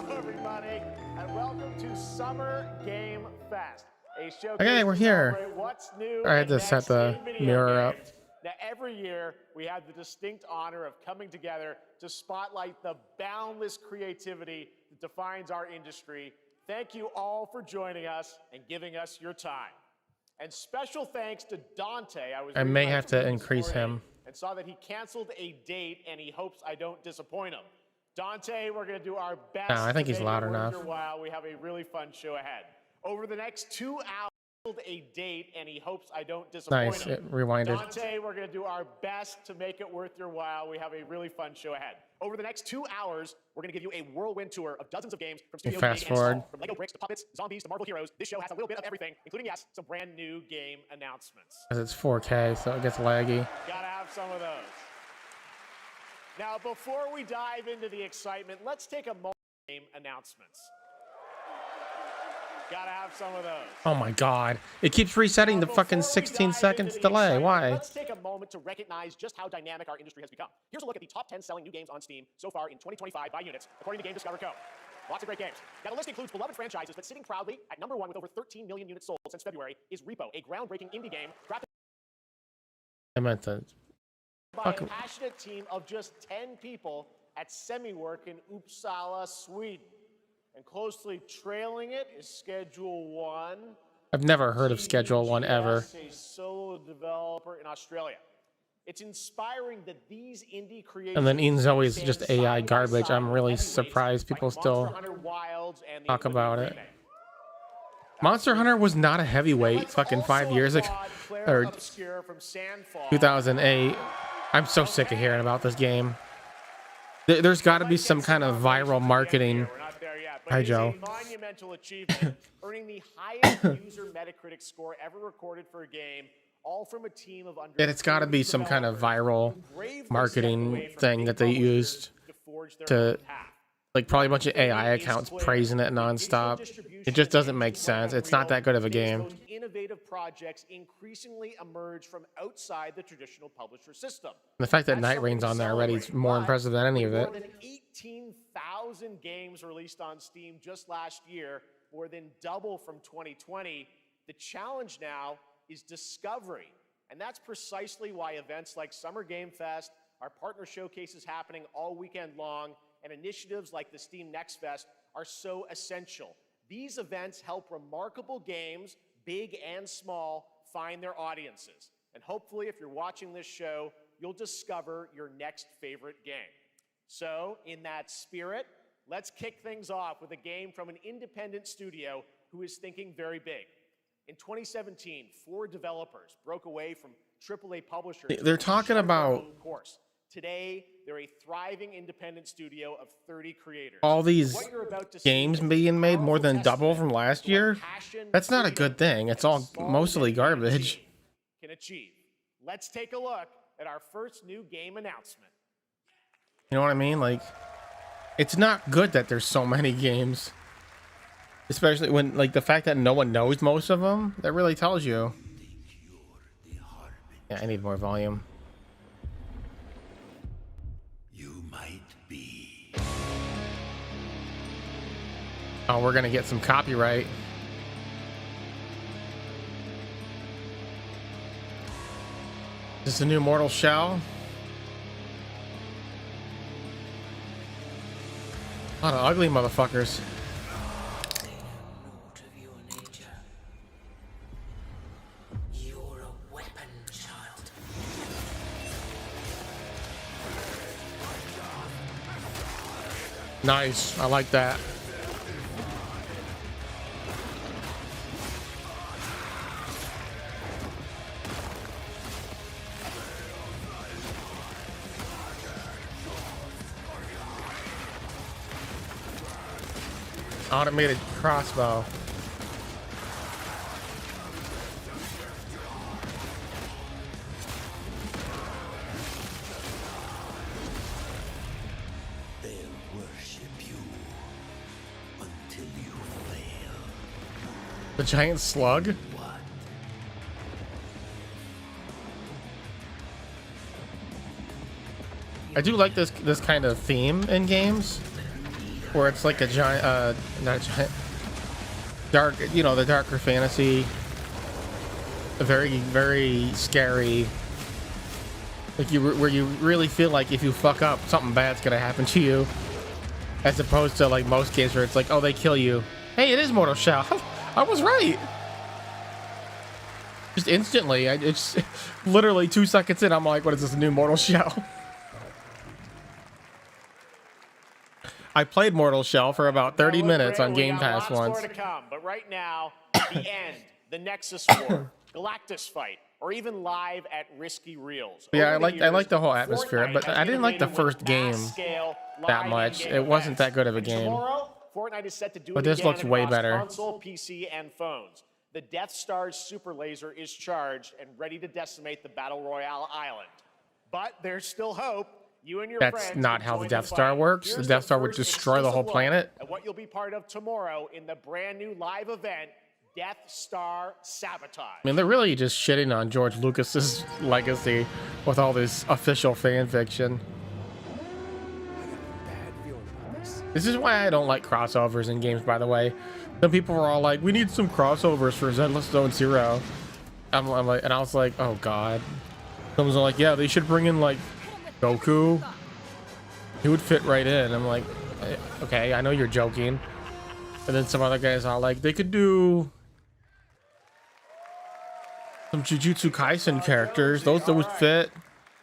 Hello, everybody, and welcome to Summer Game Fest. A showcase Okay, we're here. What's new I had to set the mirror up. Now, every year, we have the distinct honor of coming together to spotlight the boundless creativity that defines our industry. Thank you all for joining us and giving us your time. And special thanks to Dante. I may have to increase him. And saw that he canceled a date, and he hopes I don't disappoint him. Dante, we're going to do our best. I think he's loud enough. While we have a really fun show ahead. Over the next 2 hours, a date, and he hopes I don't disappoint him. Nice, it rewinded. Dante, we're going to do our best to make it worth your while. We have a really fun show ahead. Over the next 2 hours, we're going to give you a whirlwind tour of dozens of games from studios fast forward. from Lego bricks to puppets, zombies to Marvel heroes. This show has a little bit of everything, including, yes, some brand new game announcements. Because it's 4K, so it gets laggy. Gotta have some of those. Now, before we dive into the excitement, let's take a moment for game announcements. Gotta have some of those. Oh my god. It keeps resetting the fucking 16 seconds delay. Why? Let's take a moment to recognize just how dynamic our industry has become. Here's a look at the top 10 selling new games on Steam so far in 2025 by units, according to Game Discover Co. Lots of great games. Now, the list includes beloved franchises, but sitting proudly at #1 with over 13 million units sold since February is Repo, a groundbreaking indie game crafted I meant to. by a passionate team of just 10 people at Semiwork in Uppsala, Sweden. And closely trailing it is Schedule 1. I've never heard of Schedule 1 ever. A solo developer in Australia. It's inspiring that these indie creators. And then Ian's always just AI garbage. I'm really surprised people still talk about it. Monster Hunter was not a heavyweight fucking 5 years ago. Or 2008. I'm so sick of hearing about this game. There's got to be some kind of viral marketing. Hi, Joe. Monumental achievement, earning the highest user Metacritic score ever recorded for a game, all from a team of under. It's got to be some kind of viral marketing thing that they used to, like, probably a bunch of AI accounts praising it nonstop. It just doesn't make sense. It's not that good of a game. Innovative projects increasingly emerge from outside the traditional publisher system. The fact that Night Rain's on there already is more impressive than any of it. More than 18,000 games released on Steam just last year, more than double from 2020. The challenge now is discovery. And that's precisely why events like Summer Game Fest, our partner showcases happening all weekend long, and initiatives like the Steam Next Fest are so essential. These events help remarkable games, big and small, find their audiences. And hopefully, if you're watching this show, you'll discover your next favorite game. So, in that spirit, let's kick things off with a game from an independent studio who is thinking very big. In 2017, 4 developers broke away from AAA publishers. They're talking about today, they're a thriving independent studio of 30 creators. All these games being made more than double from last year. That's not a good thing. It's all mostly garbage. Can achieve. Let's take a look at our first new game announcement. You know what I mean? Like, it's not good that there's so many games. Especially when, like, the fact that no one knows most of them, that really tells you. Yeah, I need more volume. Oh, we're gonna get some copyright. Is this a new Mortal Shell? A lot of ugly motherfuckers. Nice, I like that. Automated crossbow. They'll worship you until you fail. The giant slug? What? I do like this kind of theme in games. where it's like a giant, not a giant, dark, you know, the darker fantasy, a very, very scary, like where you really feel like if you fuck up, something bad's gonna happen to you, as opposed to like most games where it's like, oh, they kill you. Hey, it is Mortal Shell. I was right. Just instantly, it's literally 2 seconds in, I'm like, what is this, a new Mortal Shell? I played Mortal Shell for about 30 minutes on Game Pass once. To come, but right now, the end, the Nexus War, Galactus fight, or even live at Risky Reels. Yeah, I like the whole atmosphere, but I didn't like the first game that much. It wasn't that good of a game. Tomorrow, Fortnite is set to do but this looks way better. Console, PC, and phones. The Death Star's super laser is charged and ready to decimate the Battle Royale island. But there's still hope. You and your That's not how the Death Star works. The Death Star would destroy the whole planet. And what you'll be part of tomorrow in the brand new live event, Death Star Sabotage. I mean, they're really just shitting on George Lucas's legacy with all this official fan fiction. This is why I don't like crossovers in games, by the way. Some people were all like, we need some crossovers for Zenless Zone Zero. I'm like, and I was like, oh god. Someone's like, yeah, they should bring in like Goku. He would fit right in. I'm like, okay, I know you're joking. And then some other guys are like, they could do some Jujutsu Kaisen characters. Those would fit.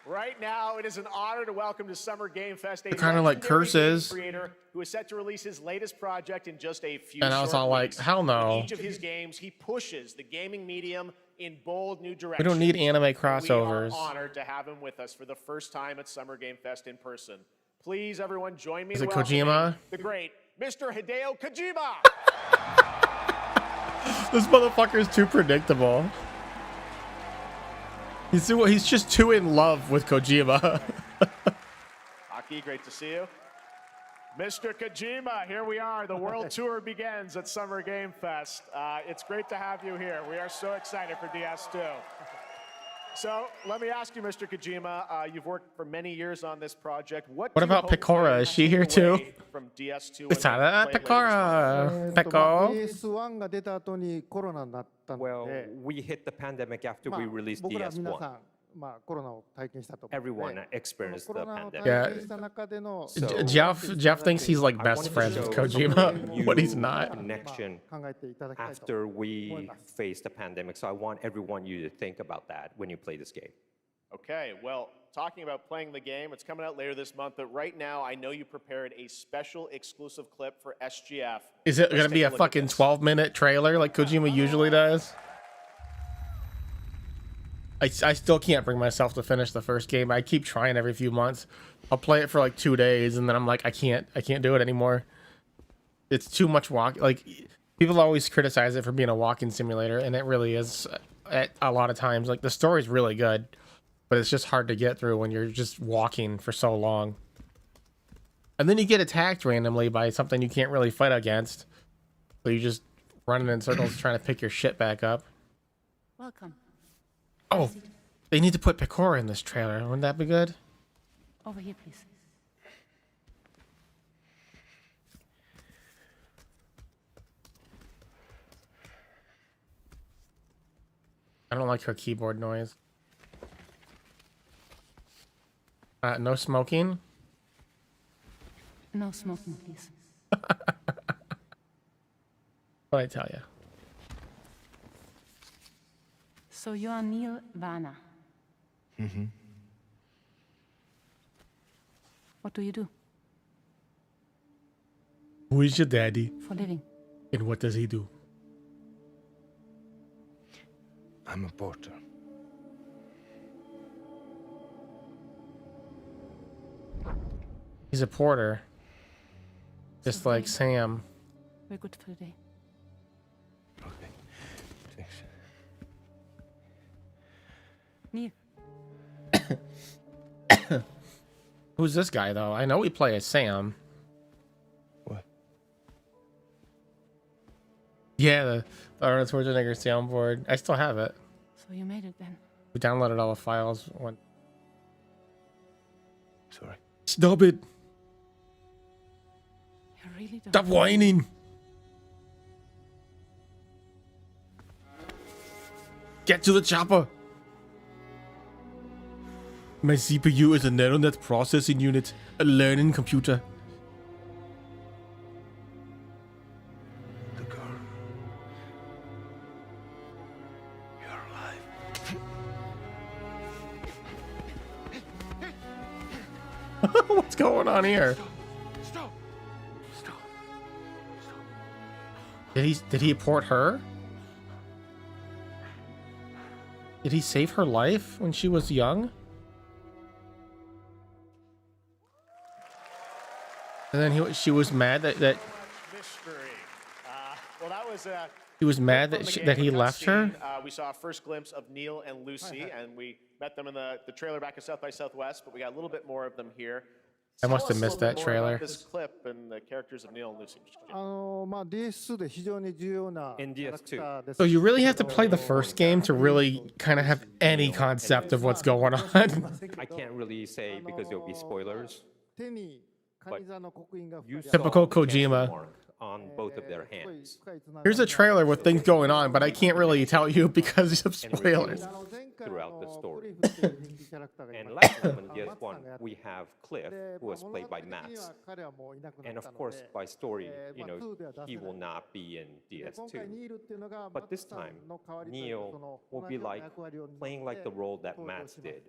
Right now, it is an honor to welcome to Summer Game Fest a kind of like Curses creator who is set to release his latest project in just a few. And I was all like, hell no. In each of his games, he pushes the gaming medium in bold new directions. We don't need anime crossovers. We are honored to have him with us for the first time at Summer Game Fest in person. Please, everyone, join me. Is in it welcoming Kojima? The great Mr. Hideo Kojima. This motherfucker is too predictable. He's just too in love with Kojima. Aki, great to see you. Mr. Kojima, here we are. The world tour begins at Summer Game Fest. It's great to have you here. We are so excited for DS2. So let me ask you, Mr. Kojima, you've worked for many years on this project. What about Pecora? Is she here too? From DS2 Pecora. Pecora. PS1 が出た後にコロナになったの Well, で、 we hit the pandemic after まあ we released 僕ら皆さ DS1. ん、まあ、コロナを体験したと思うので、 Everyone experienced コ the ロナを pandemic. 体験した中での Jeff thinks he's like I best wanted to friends with show Kojima, you but he's not. Connection 考えていただきたいと after 思い we ます。 faced the pandemic. So I want everyone you to think about that when you play this game. Okay, well, talking about playing the game, it's coming out later this month, but right now I know you prepared a special exclusive clip for SGF. Is it Let's gonna be take a look at fucking this. 12-minute trailer like Kojima usually does? I still can't bring myself to finish the first game. I keep trying every few months. I'll play it for like 2 days and then I'm like, I can't do it anymore. It's too much walk. Like, people always criticize it for being a walking simulator, and it really is at a lot of times. Like, the story's really good, but it's just hard to get through when you're just walking for so long. And then you get attacked randomly by something you can't really fight against. So you just running in circles trying to pick your shit back up. Welcome. Oh, they need to put Pecora in this trailer. Wouldn't that be good? Over here, please. I don't like her keyboard noise. No smoking. No smoking, please. What'd I tell you? So you are Neil Varner. Mm-hmm. What do you do Who is your daddy, for living? and what does he do? I'm a porter. He's a porter. Just like Sam. We're good for the day. Okay. Thanks. Neil, Who's this guy, though? I know we play as Sam. What? Yeah, the Arnold Schwarzenegger soundboard. I still have it. so you made it then. We downloaded all the files. Sorry. Stop it. You're really don't. Stop whining. Get to the chopper. My CPU is a neural net processing unit, a learning computer. The girl. You're alive. What's going on here? Stop. Stop. Did he port her? Did he save her life when she was young? And then she was mad that Mystery. Well, that was he was mad from that the she, game, that he a left her. cutscene. We saw a first glimpse of Neil and Lucy, and we met them in the trailer back at South by Southwest, but we got a little bit more of them here. I must have Tell us missed a little that bit more about trailer. This clip and the characters of Neil and Lucy. DS2 で非常に重要な In キャラクターです So you really have to play the first game to really kind of have any concept of what's going on. I can't really say because there'll be spoilers. 手にカニ座の刻印が You 2人 Typical saw the cancer Kojima. mark on both of their hands. Here's a trailer with things going on, but I can't really tell you because of spoilers. Throughout the story. クリフっていう人気キャラクターがい And ます last time in DS1, we have Cliff, で who was 物 played 語 by 的に Max. は彼はもういなくな And った of の course, で by story, まあ 2では出せ he な will い not be in で今回 DS2. ニールっていうのが But this マットさん time, の代わりという Neil その will 同 be じような like 役割を担って playing like the role that 登場 Max します did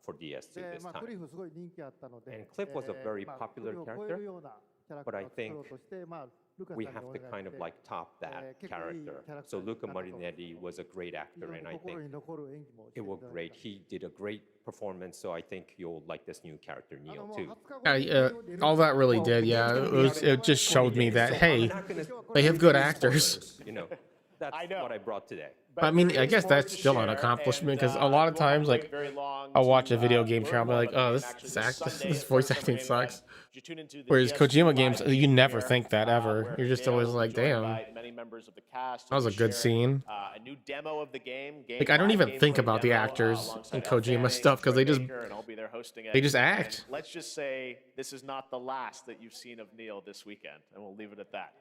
for DS2 で this まあ、ク time. リフすごい人気あったので、 And Cliff was a very まあ popular クリフを超え character, るようなキャラク but ター I を作ろう think として、まあ、ルカさん we に have お to 願い kind し of て like top that 結構いい character. キャラクタ So ーに Luca なったと思います Marinetti was a great 非 actor, 常に and I 心 think に残る演技もして it い was ただい great. た He did a great performance, so I think you'll like this new character, あの Neil, もう too. 20日後に All that really did, yeah, it just showed me that hey, they have good actors. You know, that's I know. what I brought today. I mean, I guess that's still an accomplishment because a lot of times, like, I'll watch a video game trailer, I'll be like, oh, this voice acting sucks. Whereas Kojima games, you never think that ever. You're just always like, damn, that was a good scene. Like, I don't even think about the actors in Kojima stuff because they just act. Let's just say this is not the last that you've seen of Neil this weekend, and we'll leave it at that.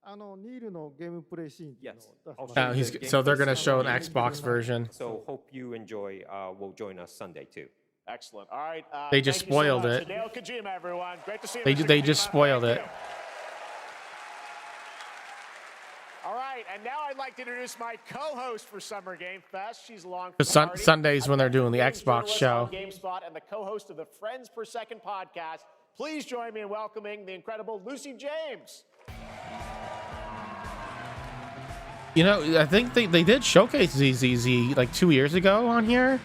あのニールのゲームプレイシーンっていうの Yes. を出しま I'll す So they're gonna show an Xbox version. So hope you enjoy. Will join us Sunday too. Excellent. All right. They just thank you so spoiled much. it. Hideo Kojima, everyone. Great to see you. They Mr. they just Kojima. spoiled Thank it. you. All right, and now I'd like to introduce my co-host for Summer Game Fest. She's along for the party. Sundays when they're doing the Game Xbox journalist show. on GameSpot and the co-host of the Friends Per Second podcast. Please join me in welcoming the incredible Lucy James. You know, I think they did showcase ZZZ like 2 years ago on here,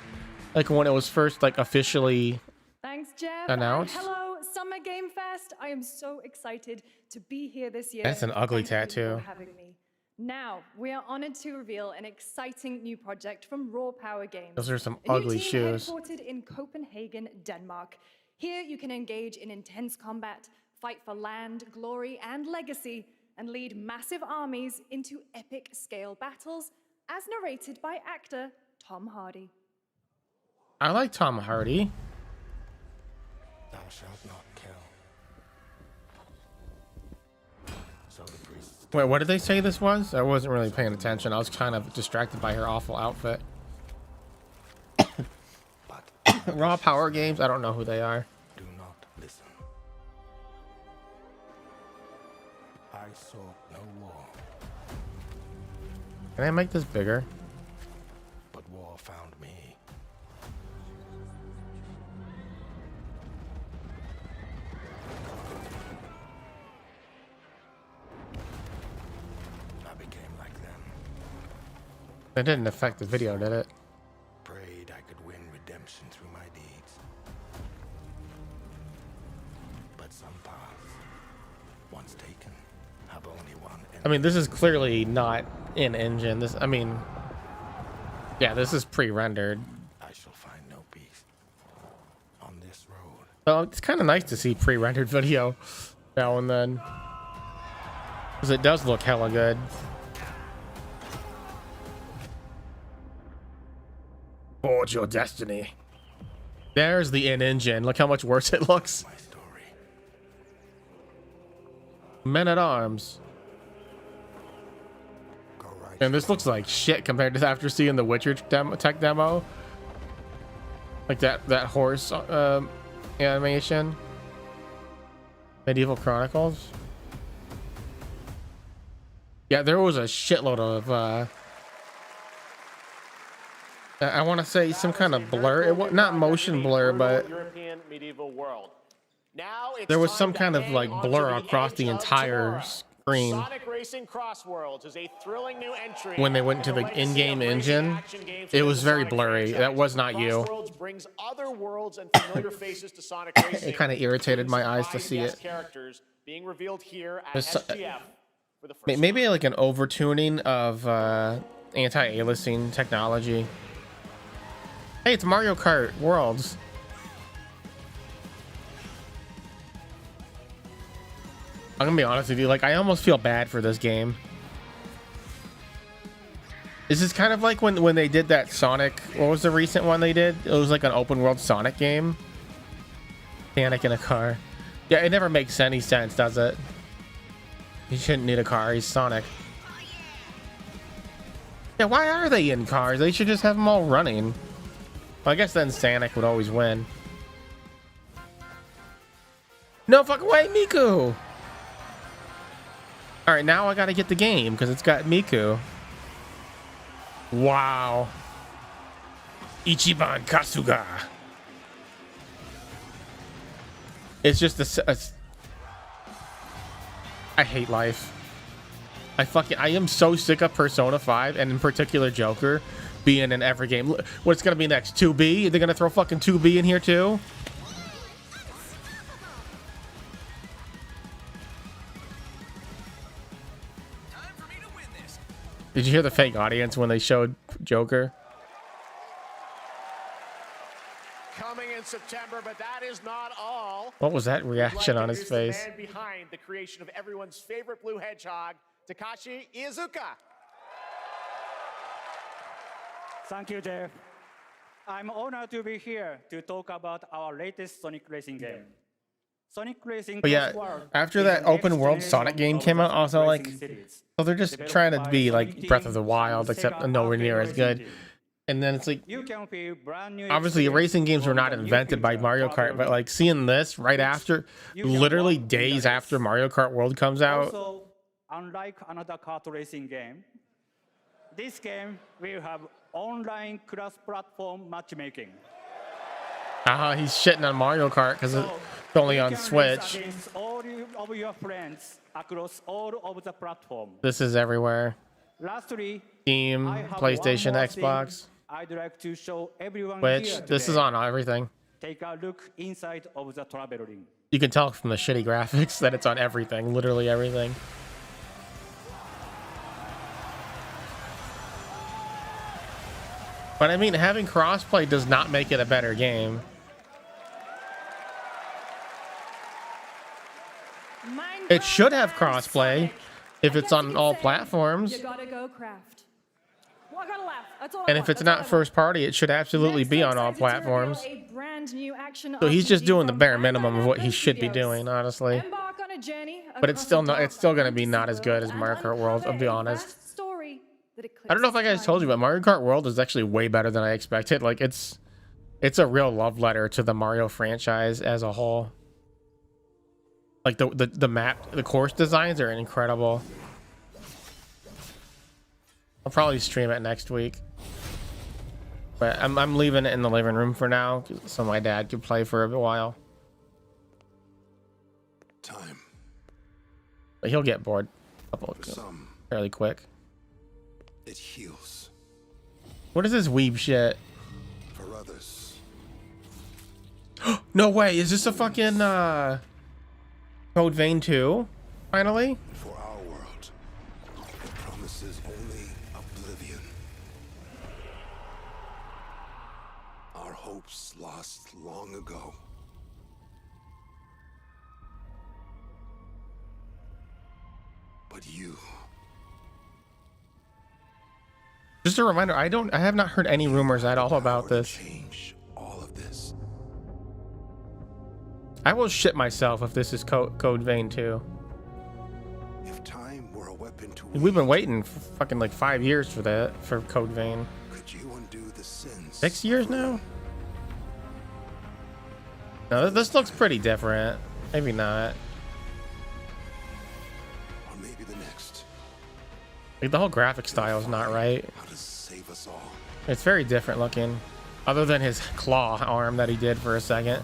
like when it was first like officially. Thanks, Jeff. Announced. And hello, Summer Game Fest. I am so excited to be here this year. That's an ugly Thank you tattoo. for having me. Now, we are honored to reveal an exciting new project from Raw Power Games. Those are some A new ugly team shoes. headquartered in Copenhagen, Denmark. Here, you can engage in intense combat, fight for land, glory, and legacy, and lead massive armies into epic scale battles, as narrated by actor Tom Hardy. I like Tom Hardy. Thou shalt not kill. So the priests Wait, what did they say this was? I wasn't really paying attention. I was kind of distracted by her awful outfit. but Raw Power Games. I don't know who they are. do not listen. I sought no war, Can I make this bigger? but war found me. I became like them. That didn't affect the video, did it? Prayed I could win redemption through my deeds. But some paths, once taken, have only one end. I mean, this is clearly not in engine. I mean, yeah, this is pre-rendered. I shall find no peace on this road. Well, it's kind of nice to see pre-rendered video now and then, because it does look hella good. Forge your destiny. There's the in-engine. Look how much worse it looks. My story. Men at Arms. Go right. And this looks like shit compared to after seeing the Witcher tech demo. Like that horse animation. Medieval Chronicles. Yeah, there was a shitload of I want to say some kind of blur. It was not motion blur, but European medieval world. Now there was some kind of like blur across the entire screen. Sonic Racing Cross Worlds is a thrilling new entry. When they went to the in-game engine, it was very blurry. That was not you. Crossworlds brings other worlds and familiar faces to Sonic Racing. It kind of irritated my eyes to see it. Characters being revealed here at There's SGF for the first maybe like an overtuning of anti-aliasing technology. Hey, it's Mario Kart Worlds. I'm gonna be honest with you, like I almost feel bad for this game. This is kind of like when they did that Sonic, what was the recent one they did? It was like an open world Sonic game. Panic in a car. Yeah, it never makes any sense, does it? He shouldn't need a car, he's Sonic. Yeah, why are they in cars? They should just have them all running. Well, I guess then Sonic would always win. No fucking way, Miku! Alright, now I gotta get the game because it's got Miku. Wow. Ichiban Kasuga. It's just I hate life. I am so sick of Persona 5 and in particular Joker being in every game. What's gonna be next? 2B? Are they gonna throw fucking 2B in here too? Did you hear the fake audience when they showed Joker? coming in September, but that is not all. What was that reaction on his face? The man behind the creation of everyone's favorite blue hedgehog, Takashi Iizuka. Thank you, Jeff. I'm honored to be here to talk about our latest Sonic Racing game. Sonic Racing. But yeah, after that open world Sonic game came out, also like, so they're just trying to be like Breath of the Wild, except nowhere near as good. And then it's like, obviously racing games were not invented by Mario Kart, but like seeing this right after, literally days after Mario Kart World comes out. Also, unlike another kart racing game, this game will have online cross-platform matchmaking. He's shitting on Mario Kart because it's only on Switch. All of your friends across all of the platforms. This is everywhere. Lastly, Steam, PlayStation, Xbox, I'd like to show everyone Twitch. here This is today. on everything. Take a look inside of the travel ring. You can tell from the shitty graphics that it's on everything, literally everything. But I mean, having crossplay does not make it a better game. It should have crossplay if it's on all platforms. You gotta go craft. Well, I gotta laugh. That's all I And want. if it's That's all I not want. first party, it should absolutely Next, be I'm on all excited to reveal platforms. a brand new action So he's just RPG doing the from bare minimum of what he Bandai should be Namco doing, honestly. Embark on a journey But it's across still a not. dark It's still gonna be fantasy not as good as world Mario and Kart World. I'll be uncover a honest. vast story that I don't know if I guys told you, but Mario Kart World is actually way better than I expected. Like it's a real love letter to the Mario franchise as a whole. Like the map, the course designs are incredible. I'll probably stream it next week. But I'm leaving it in the living room for now, so my dad can play for a while. Time But he'll get bored for some, fairly quick. it heals. What is this weeb shit? For others, No way, is this a fucking Code Vein 2? Finally? for our world, it promises only oblivion. Our hopes lost long ago. But you, Just a reminder, I have not heard any rumors at all about power to this. change all of this. I will shit myself if this is Code Vein 2. We've been waiting for fucking like 5 years for that, for Code Vein. Could you undo the sins? 6 years now? No, this looks pretty different. Maybe not. Or maybe the next. Like, the whole graphic style is not right. How to save us all. It's very different looking. Other than his claw arm that he did for a second.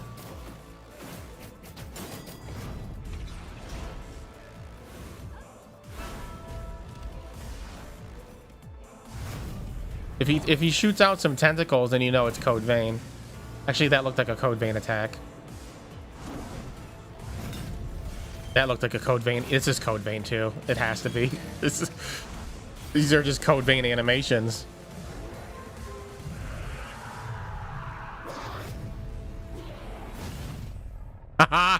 If he shoots out some tentacles, then you know it's Code Vein. Actually, that looked like a Code Vein attack. That looked like a Code Vein. This is Code Vein too. It has to be. These are just Code Vein animations. Haha.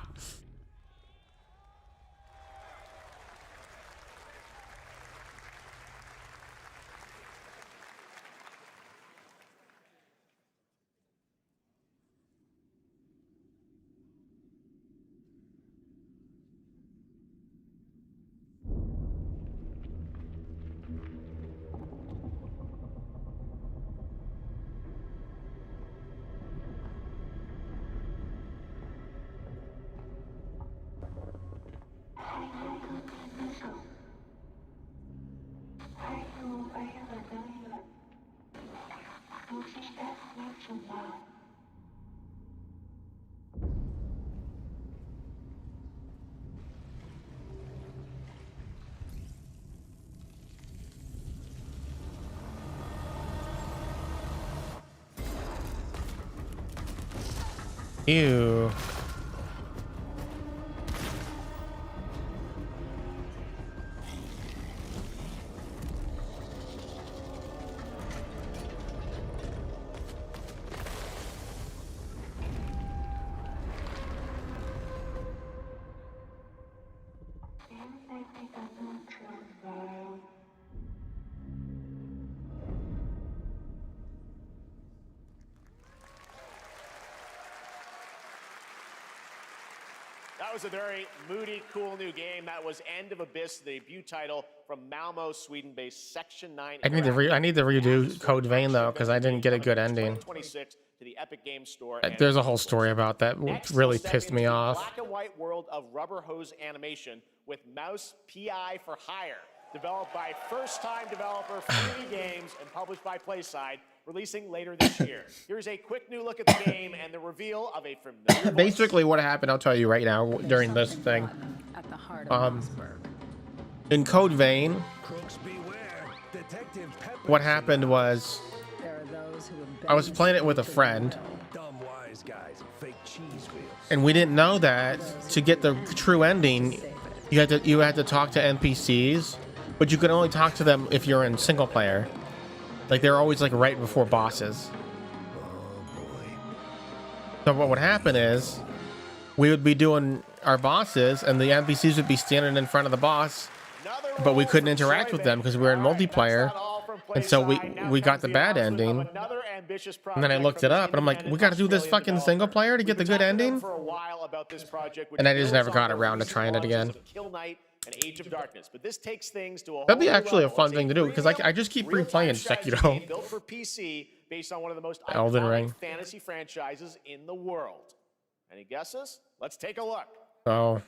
Ew. That was a very moody, cool new game. That was End of Abyss, the debut title from Malmo, Sweden-based Section 9. I need to redo Code Vein though, because I didn't get a good ending. 26 to the Epic Games Store. There's a whole story about that, which Next, really we'll step pissed me into the off. Black and white world of rubber hose animation with Mouse PI for Hire, developed by first-time developer 3D Games and published by PlaySide, releasing later this year. Here's a quick new look at the game and the reveal of a familiar voice. Basically, what happened, I'll tell you right now during this thing. At the heart of Mossberg. In Code Vein, Crooks beware. Detective Pepper. what happened was There are those who I was playing it with a friend, Dumb wise guys. Fake cheese wheels. and we didn't know that to get the true ending, you had to talk to NPCs, but you could only talk to them if you're in single player. Like, they're always like right before bosses. So what would happen is we would be doing our bosses and the NPCs would be standing in front of the boss, but we couldn't interact with them because we were in multiplayer. And so we got the bad ending. And then I looked it up and I'm like, we got to do this fucking single player to get the good ending. And I just never got around to trying it again. An Age of Darkness, but this takes things to a That'd be whole new actually a level. fun It's thing to do because I just keep real-time replaying strategy Sekiro. game built for PC based on one of the most Elden iconic Ring. fantasy franchises in the world. Any guesses? Let's take a look. So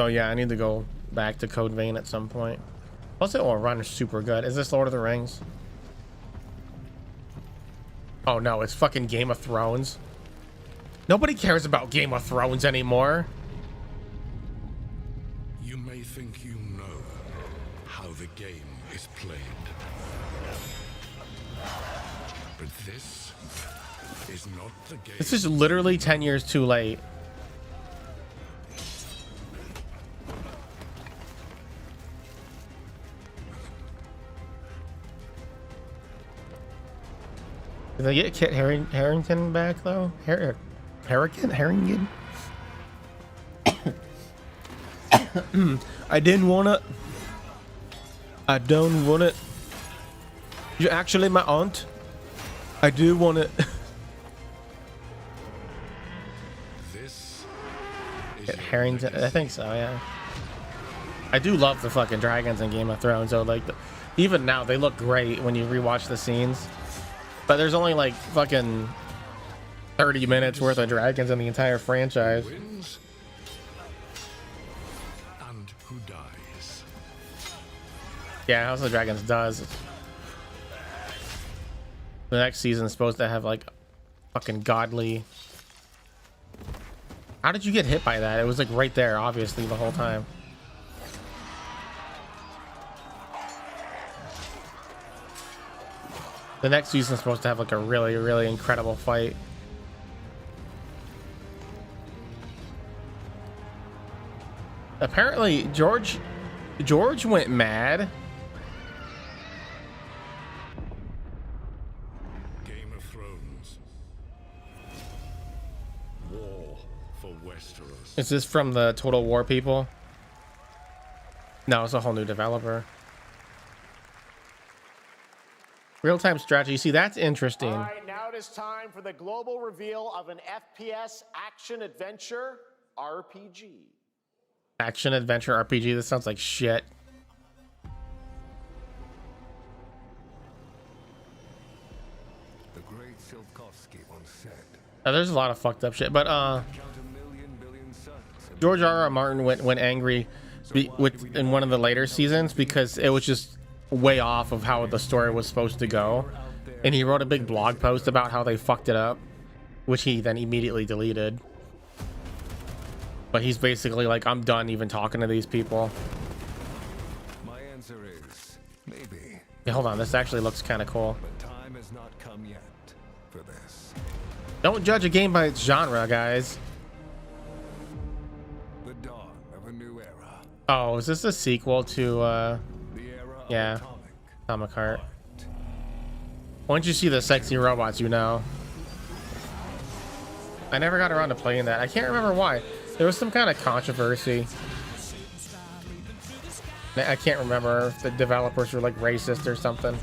yeah, I need to go back to Code Vein at some point. Plus, it won't run super good. Is this Lord of the Rings? Oh no, it's fucking Game of Thrones. Nobody cares about Game of Thrones anymore. You may think you know how the game is played. But this is not the game. This is literally 10 years too late. Did they get Kit Harington back though? Harington? I didn't want it. I don't want it. You're actually my aunt. I do want it. This is Kit Harington, I think so, yeah. I do love the fucking dragons in Game of Thrones, though. Like, even now, they look great when you rewatch the scenes. But there's only like fucking 30 minutes worth of dragons in the entire franchise. Wins and who dies. Yeah, House of the Dragons does. The next season is supposed to have like fucking godly. How did you get hit by that? It was like right there, obviously, the whole time. The next season is supposed to have like a really, really incredible fight. Apparently, George went mad. Game of Thrones. War for Westeros. Is this from the Total War people? No, it's a whole new developer. Real-time strategy. See, that's interesting. All right, now it is time for the global reveal of an FPS action-adventure RPG. Action-adventure RPG. This sounds like shit. The great Silkovsky once said, There's a lot of fucked up shit, but count a billion suns. George R.R. Martin went angry in one of the later seasons because it was just way off of how the story was supposed to go, and he wrote a big blog post about how they fucked it up, which he then immediately deleted. But he's basically like, I'm done even talking to these people. My answer is maybe, Yeah, hold on, this actually looks kind of cool. but time has not come yet for this. Don't judge a game by its genre, guys. The dawn of a new era. Oh, is this a sequel to The era of Yeah. atomic Atomic Heart? Once you see the sexy robots, you know. I never got around to playing that. I can't remember why. There was some kind of controversy. I can't remember if the developers were like racist or something.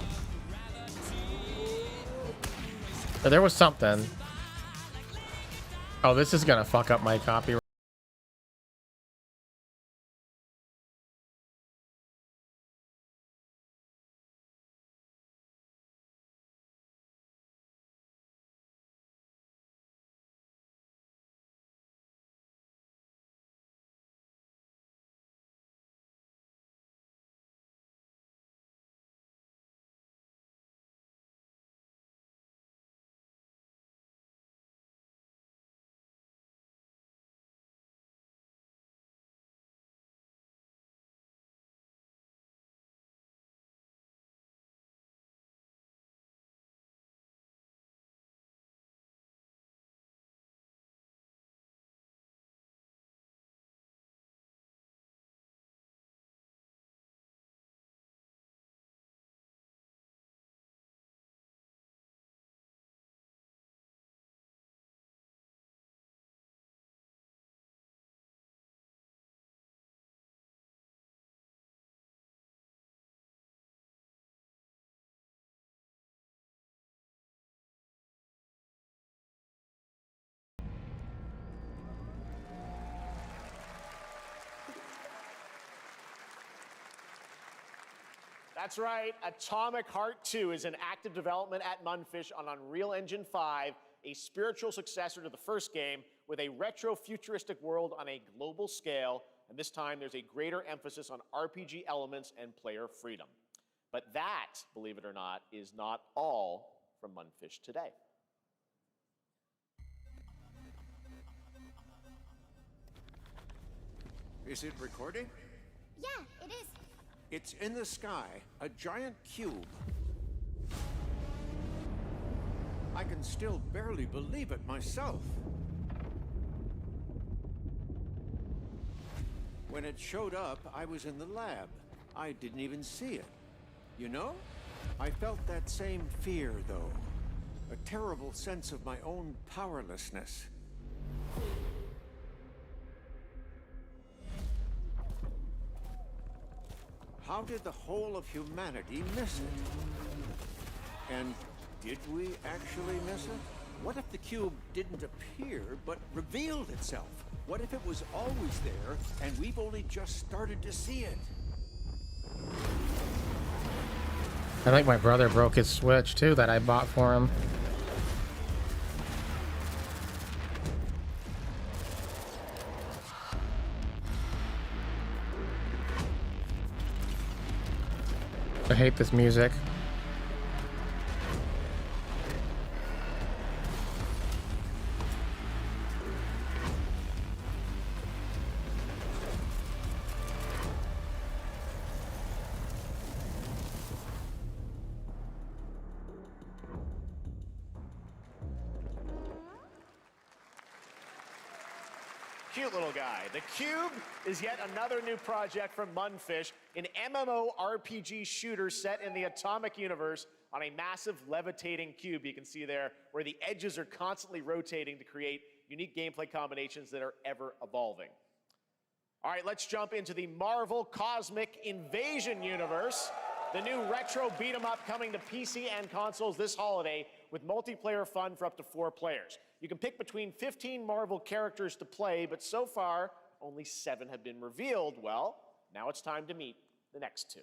But there was something. Oh, this is gonna fuck up my copyright. That's right, Atomic Heart 2 is in active development at Munfish on Unreal Engine 5, a spiritual successor to the first game with a retro-futuristic world on a global scale, and this time there's a greater emphasis on RPG elements and player freedom. But that, believe it or not, is not all from Munfish today. Is it recording? Yeah, it is. It's in the sky, a giant cube. I can still barely believe it myself. When it showed up, I was in the lab. I didn't even see it. You know, I felt that same fear, though. A terrible sense of my own powerlessness. How did the whole of humanity miss it? And did we actually miss it? What if the cube didn't appear, but revealed itself? What if it was always there and we've only just started to see it? I think my brother broke his Switch too that I bought for him. I hate this music. Cute little guy. The Cube is yet another new project from Munfish, an MMORPG shooter set in the Atomic universe on a massive levitating cube you can see there, where the edges are constantly rotating to create unique gameplay combinations that are ever evolving. All right, let's jump into the Marvel Cosmic Invasion universe. The new retro beat 'em up coming to PC and consoles this holiday with multiplayer fun for up to 4 players. You can pick between 15 Marvel characters to play, but so far, only 7 have been revealed. Well, now it's time to meet the next 2.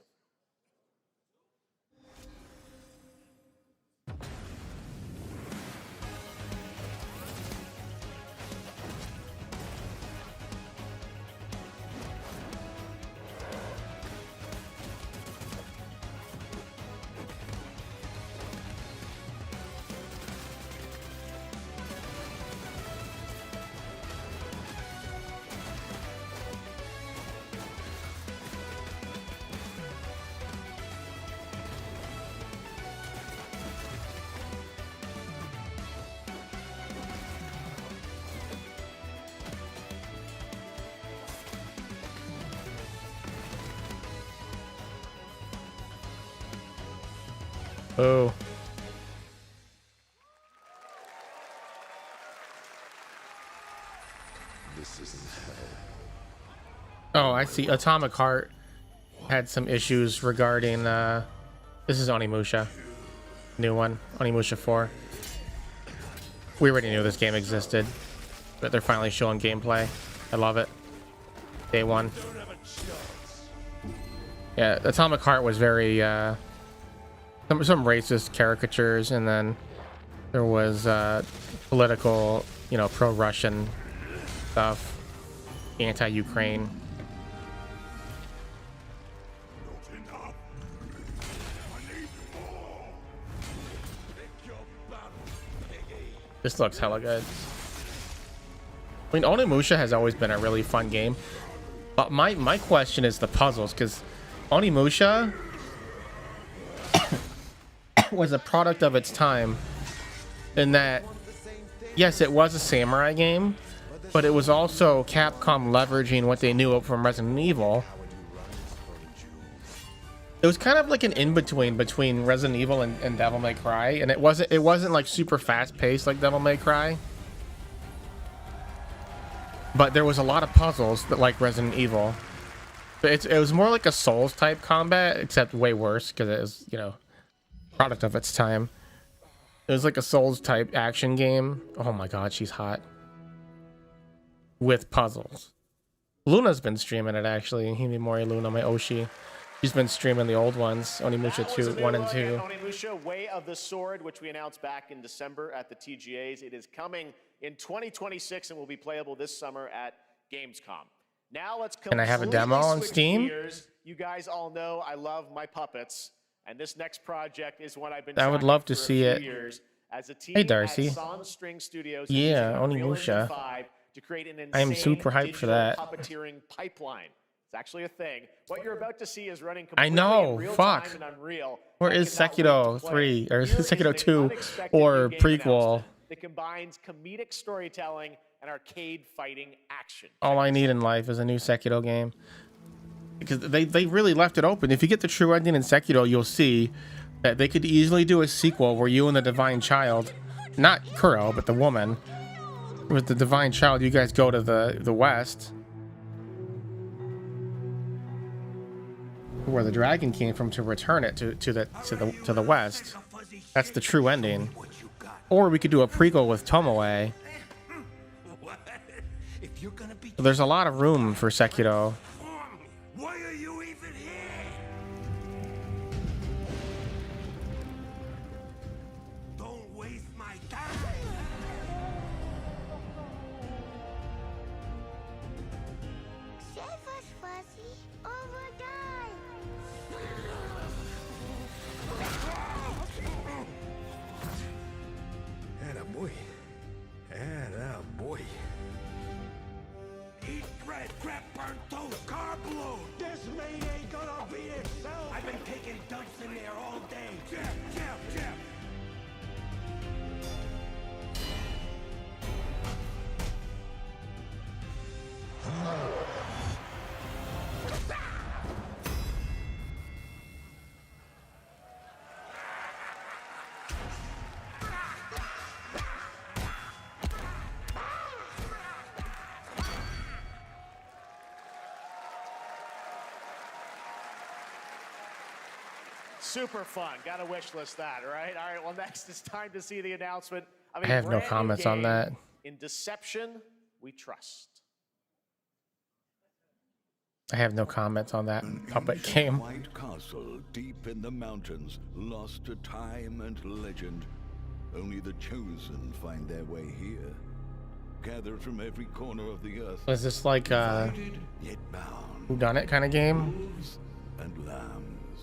Oh. This isn't hell. Oh, I see. Atomic Heart had some issues regarding this is Onimusha. New one. Onimusha 4. We already knew this game existed, but they're finally showing gameplay. I love it. Day one. Yeah, Atomic Heart was very some racist caricatures, and then there was political, you know, pro-Russian stuff, anti-Ukraine. This looks hella good. I mean, Onimusha has always been a really fun game, but my question is the puzzles, because Onimusha was a product of its time in that, yes, it was a samurai game, but it was also Capcom leveraging what they knew from Resident Evil. It was kind of like an in-between between Resident Evil and Devil May Cry, and it wasn't like super fast-paced like Devil May Cry, but there was a lot of puzzles that like Resident Evil. But it was more like a Souls type combat, except way worse because it was, you know, product of its time. It was like a Souls type action game. Oh my god, she's hot. With puzzles. Luna's been streaming it actually. Himimori Luna, my Oshi. She's been streaming the old ones, Onimusha 2, 1 and 2. Onimusha Way of the Sword, which we announced back in December at the TGAs. It is coming in 2026 and will be playable this summer at Gamescom. Now let's Can I have a demo on Steam? Gears. You guys all know I love my puppets, and this next project is one I've been I would love to for a see few it. years. As a team Hey, Darcy. at Sans String Studios, Yeah, using Unreal Onimusha. Engine 5 to create an I am insane super hyped for digital that. puppeteering pipeline. It's actually a thing. What you're about to see is running I completely know, in real fuck. time and Unreal. Where I is cannot wait Sekiro to play. 3 or Here is Sekiro an 2 unexpected or new game prequel? announcement that combines comedic storytelling and arcade fighting action. All I need in life is a new Sekiro game. Because they really left it open. If you get the true ending in Sekiro, you'll see that they could easily do a sequel where you and the Divine Child, not Kuro, but the woman, with the Divine Child, you guys go to the west, where the dragon came from, to return it to the west. That's the true ending. Or we could do a prequel with Tomoe. You're gonna be. There's a lot of room for Sekiro. Why are you even here? Don't waste my time. Save us, Fuzzy, or we'll die. Attaboy. Attaboy. Eat bread, crap, burnt toast, carb load. This meat ain't gonna beat itself. I've been taking dumps in there all day. Jeff, Jeff, Jeff. Super fun. Got to wish list that, right? All right, well, next it's time to see the announcement of a I have no brand new comments on game. that. In deception, we trust. I have no comments on that puppet game. White castle deep in the mountains, lost to time and legend. Only the chosen find their way here. Gathered from every corner of the earth. Is this like a Yet bound. whodunit kind of game? Wolves and lambs.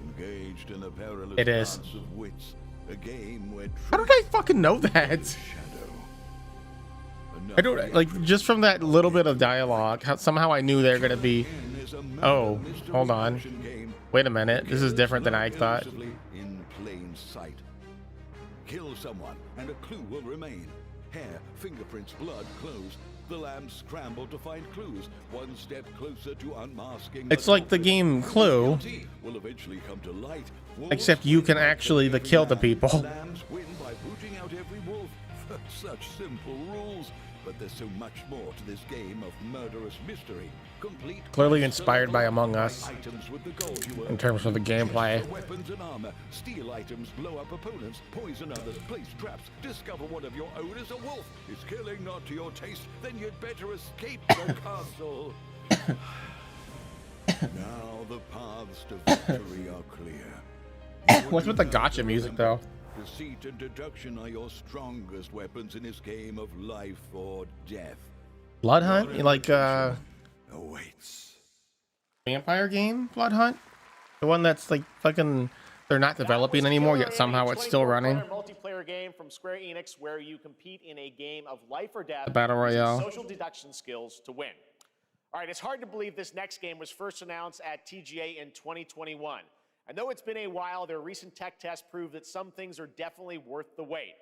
Engaged in a perilous It is. dance of wits. A game where How did I fucking know that? shadow. I don't like just from that little bit of dialogue. Somehow I knew they were gonna be. Oh, hold on. Wait a minute. This is different than I thought. In plain sight. Kill someone, and a clue will remain. Hair, fingerprints, blood, clothes. The lambs scramble to find clues. One step closer to unmasking. It's like the game Clue, Will eventually come to light. except you can actually kill the people. Lambs win by booting out every wolf. Such simple rules. But there's so much more to this game of murderous mystery. Complete Clearly inspired by Among Us items with the gold you in terms of the gameplay. Weapons and armor, steal items, blow up opponents, poison others, place traps, discover one of your own is a wolf. Is killing not to your taste? Then you'd better escape the castle. Now the paths to victory are clear. What's with the gotcha music though? Deceit and deduction are your strongest weapons in this game of life or death. Blood Hunt? You like Awaits. vampire game? Blood Hunt? The one that's like fucking they're not developing anymore yet somehow it's still running. Multiplayer game from Square Enix where you compete in a game of life or death. The battle using royale. Social deduction skills to win. All right, it's hard to believe this next game was first announced at TGA in 2021. I know it's been a while. Their recent tech tests prove that some things are definitely worth the wait.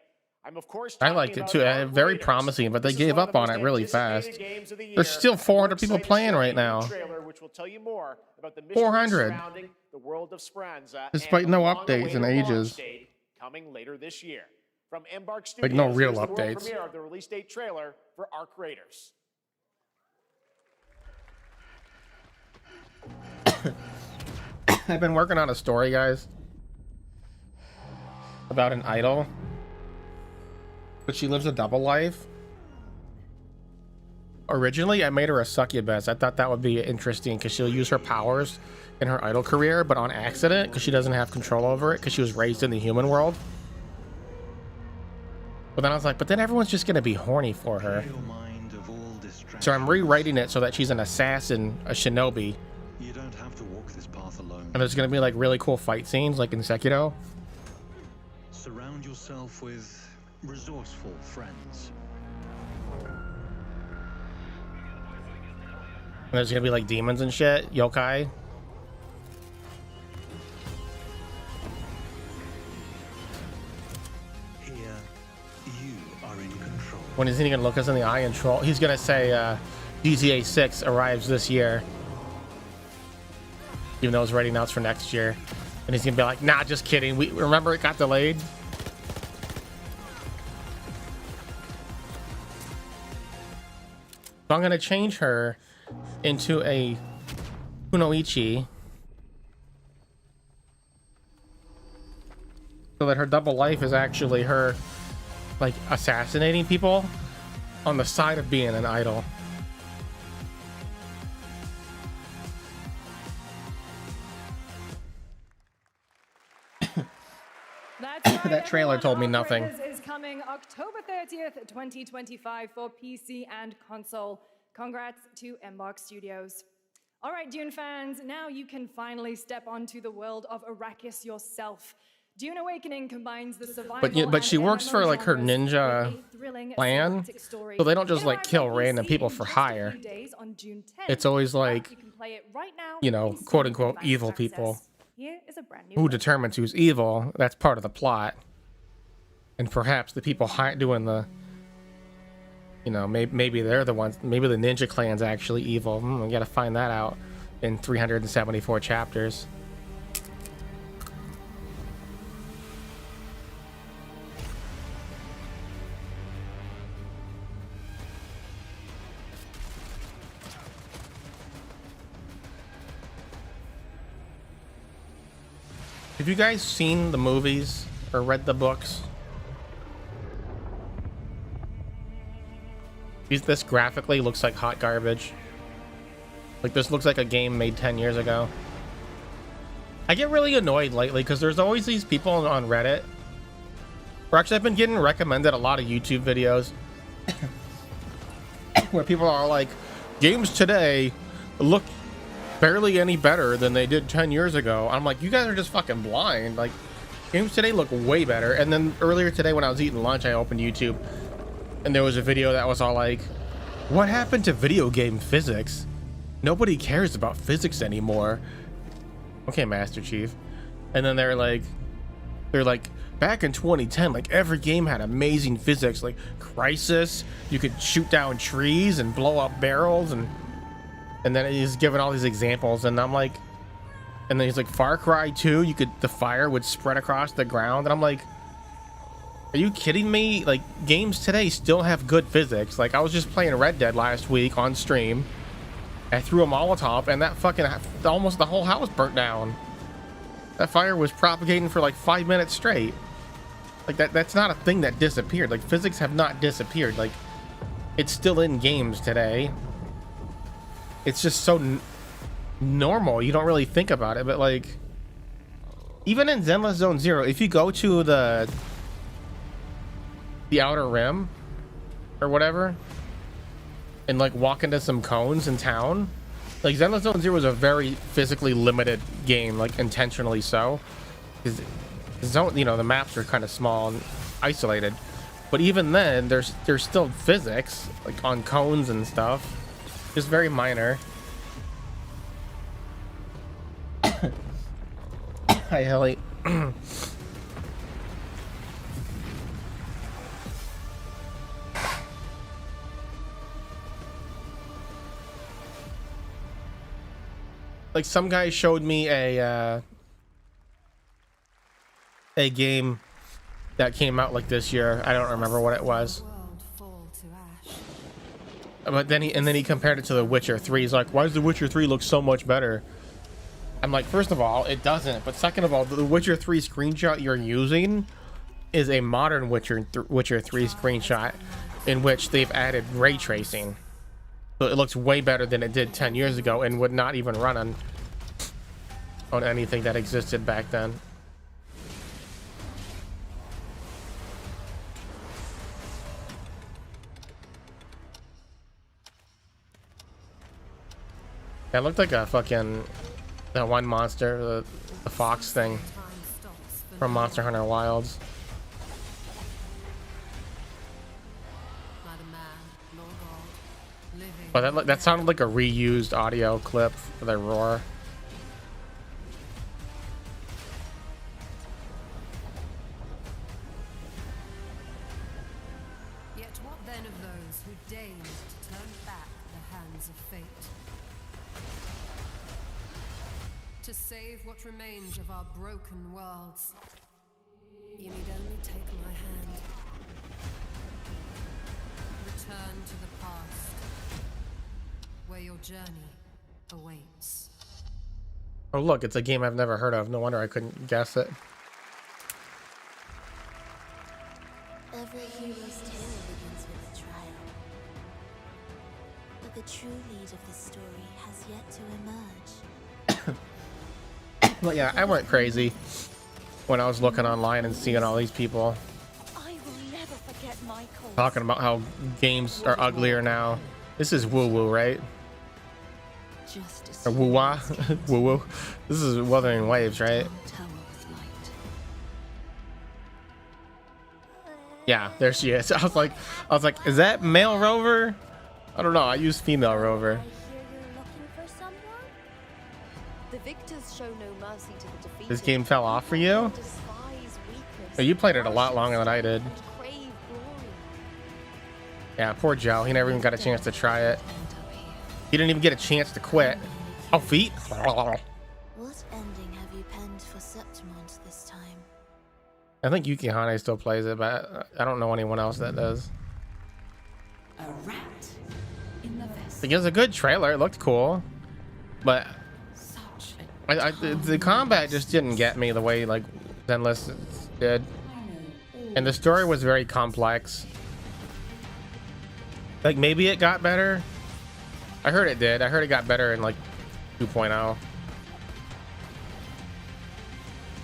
I'm of course. I liked it too. Very promising, but they gave up on it really fast. There's still 400 people playing right now. Which will tell you more about the 400. surrounding the world of Speranza. Despite and no the updates in long-awaited launch ages. date coming later this year. From Embark Like Studios, no real here's the world updates. premiere of the release date trailer for Arc Raiders. I've been working on a story, guys, about an idol, but she lives a double life. Originally, I made her a succubus. I thought that would be interesting because she'll use her powers in her idol career, but on accident because she doesn't have control over it because she was raised in the human world. But then I was like, but then everyone's just going to be horny for her. So I'm rewriting it so that she's an assassin, a shinobi. You don't have to walk this path alone. And there's going to be like really cool fight scenes like in Sekiro. Surround yourself with resourceful friends. And there's going to be like demons and shit, yokai. Here, you are in control. When is he going to look us in the eye and troll? He's going to say GTA 6 arrives this year. Even though it's already announced for next year. And he's going to be like, nah, just kidding. We remember it got delayed? So I'm going to change her into a kunoichi. So that her double life is actually her, like, assassinating people. on the side of being an idol. That's right, That trailer everyone. told me nothing. Operators is coming October 30th, 2025 for PC and console. Congrats to Embark Studios. All right, Dune fans, now you can finally step onto the world of Arrakis yourself. Dune Awakening combines the survival But she and works for like her MMO genres ninja with a thrilling clan, cinematic story. so they don't just It like arrives kill on random PC people in for just a few hire. days on June 10th. It's always But like, you can play it right now you know, in quote Steam unquote Advanced evil Access. people Here is a brand new who look. determines who's evil. That's part of the plot. And perhaps the people doing the, you know, maybe they're the ones, maybe the ninja clan's actually evil. We gotta find that out in 374 chapters. Have you guys seen the movies or read the books? This graphically looks like hot garbage. Like, this looks like a game made 10 years ago. I get really annoyed lately because there's always these people on Reddit. Or actually, I've been getting recommended a lot of YouTube videos where people are like, games today look barely any better than they did 10 years ago. I'm like, you guys are just fucking blind. Like, games today look way better. And then earlier today when I was eating lunch, I opened YouTube and there was a video that was all like, what happened to video game physics? Nobody cares about physics anymore. Okay, Master Chief. And then they're like, back in 2010, like every game had amazing physics, like Crisis, you could shoot down trees and blow up barrels, and then he's giving all these examples, and I'm like, and then he's like, Far Cry 2, the fire would spread across the ground, and I'm like, are you kidding me? Like, games today still have good physics. Like, I was just playing Red Dead last week on stream. I threw a Molotov, and that fucking, almost the whole house burnt down. That fire was propagating for like 5 minutes straight. Like, that's not a thing that disappeared. Like, physics have not disappeared. Like, it's still in games today. It's just so normal. You don't really think about it, but like, even in Zenless Zone Zero, if you go to the Outer Rim or whatever and like walk into some cones in town, like Zenless Zone Zero is a very physically limited game, like intentionally so, because zone, you know, the maps are kind of small and isolated, but even then there's still physics like on cones and stuff, just very minor. Hi Ellie. Like, some guy showed me a game that came out like this year. I don't remember what it was. But then he compared it to The Witcher 3. He's like, why does The Witcher 3 look so much better? I'm like, first of all, it doesn't. But second of all, the Witcher 3 screenshot you're using is a modern Witcher 3 screenshot in which they've added ray tracing. So it looks way better than it did 10 years ago and would not even run on anything that existed back then. That looked like a fucking, that one monster, the fox thing from Monster Hunter Wilds. Oh, that sounded like a reused audio clip for the roar. Yet what then of those who deigned to turn back the hands of fate? To save what remains of our broken worlds, you need only take my hand. Return to the past, where your journey awaits. Oh look, it's a game I've never heard of. No wonder I couldn't guess it. Every hero's tale begins with a trial. But the true lead of the story has yet to emerge. But yeah, I went crazy when I was looking online and seeing all these people I will never forget my cause. talking about how games are uglier now. This is woo woo, right? Or woo wah, woo woo. This is Wuthering Waves, right? Yeah, there she is. I was like, is that male Rover? I don't know. I use female Rover. I hear you're looking for someone? The victors show no mercy to the defeated. This game fell off for you? Oh, you played it a lot longer than I did. Yeah, poor Joe. He never even got a chance to try it. He didn't even get a chance to quit. Oh, feet. What ending have you penned for Septimont this time? I think Yukihane still plays it, but I don't know anyone else that does. A rat in the vest. It was a good trailer. It looked cool, but the combat just didn't get me the way like Zenless did, and the story was very complex. Like maybe it got better. I heard it did. I heard it got better in like 2.0.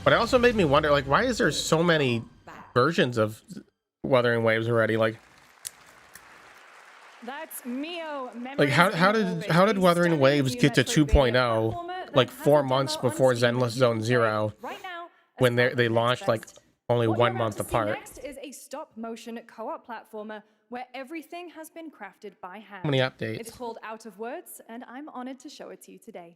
But it also made me wonder, like, why is there so many versions of Wuthering Waves already? Like That's Mio. like how did Wuthering Waves get to 2.0 like 4 months before Zenless Zone Zero when they launched like only 1 month apart? Next is a stop-motion co-op platformer where everything has been crafted by hand. How many updates? It's called Out of Words, and I'm honored to show it to you today.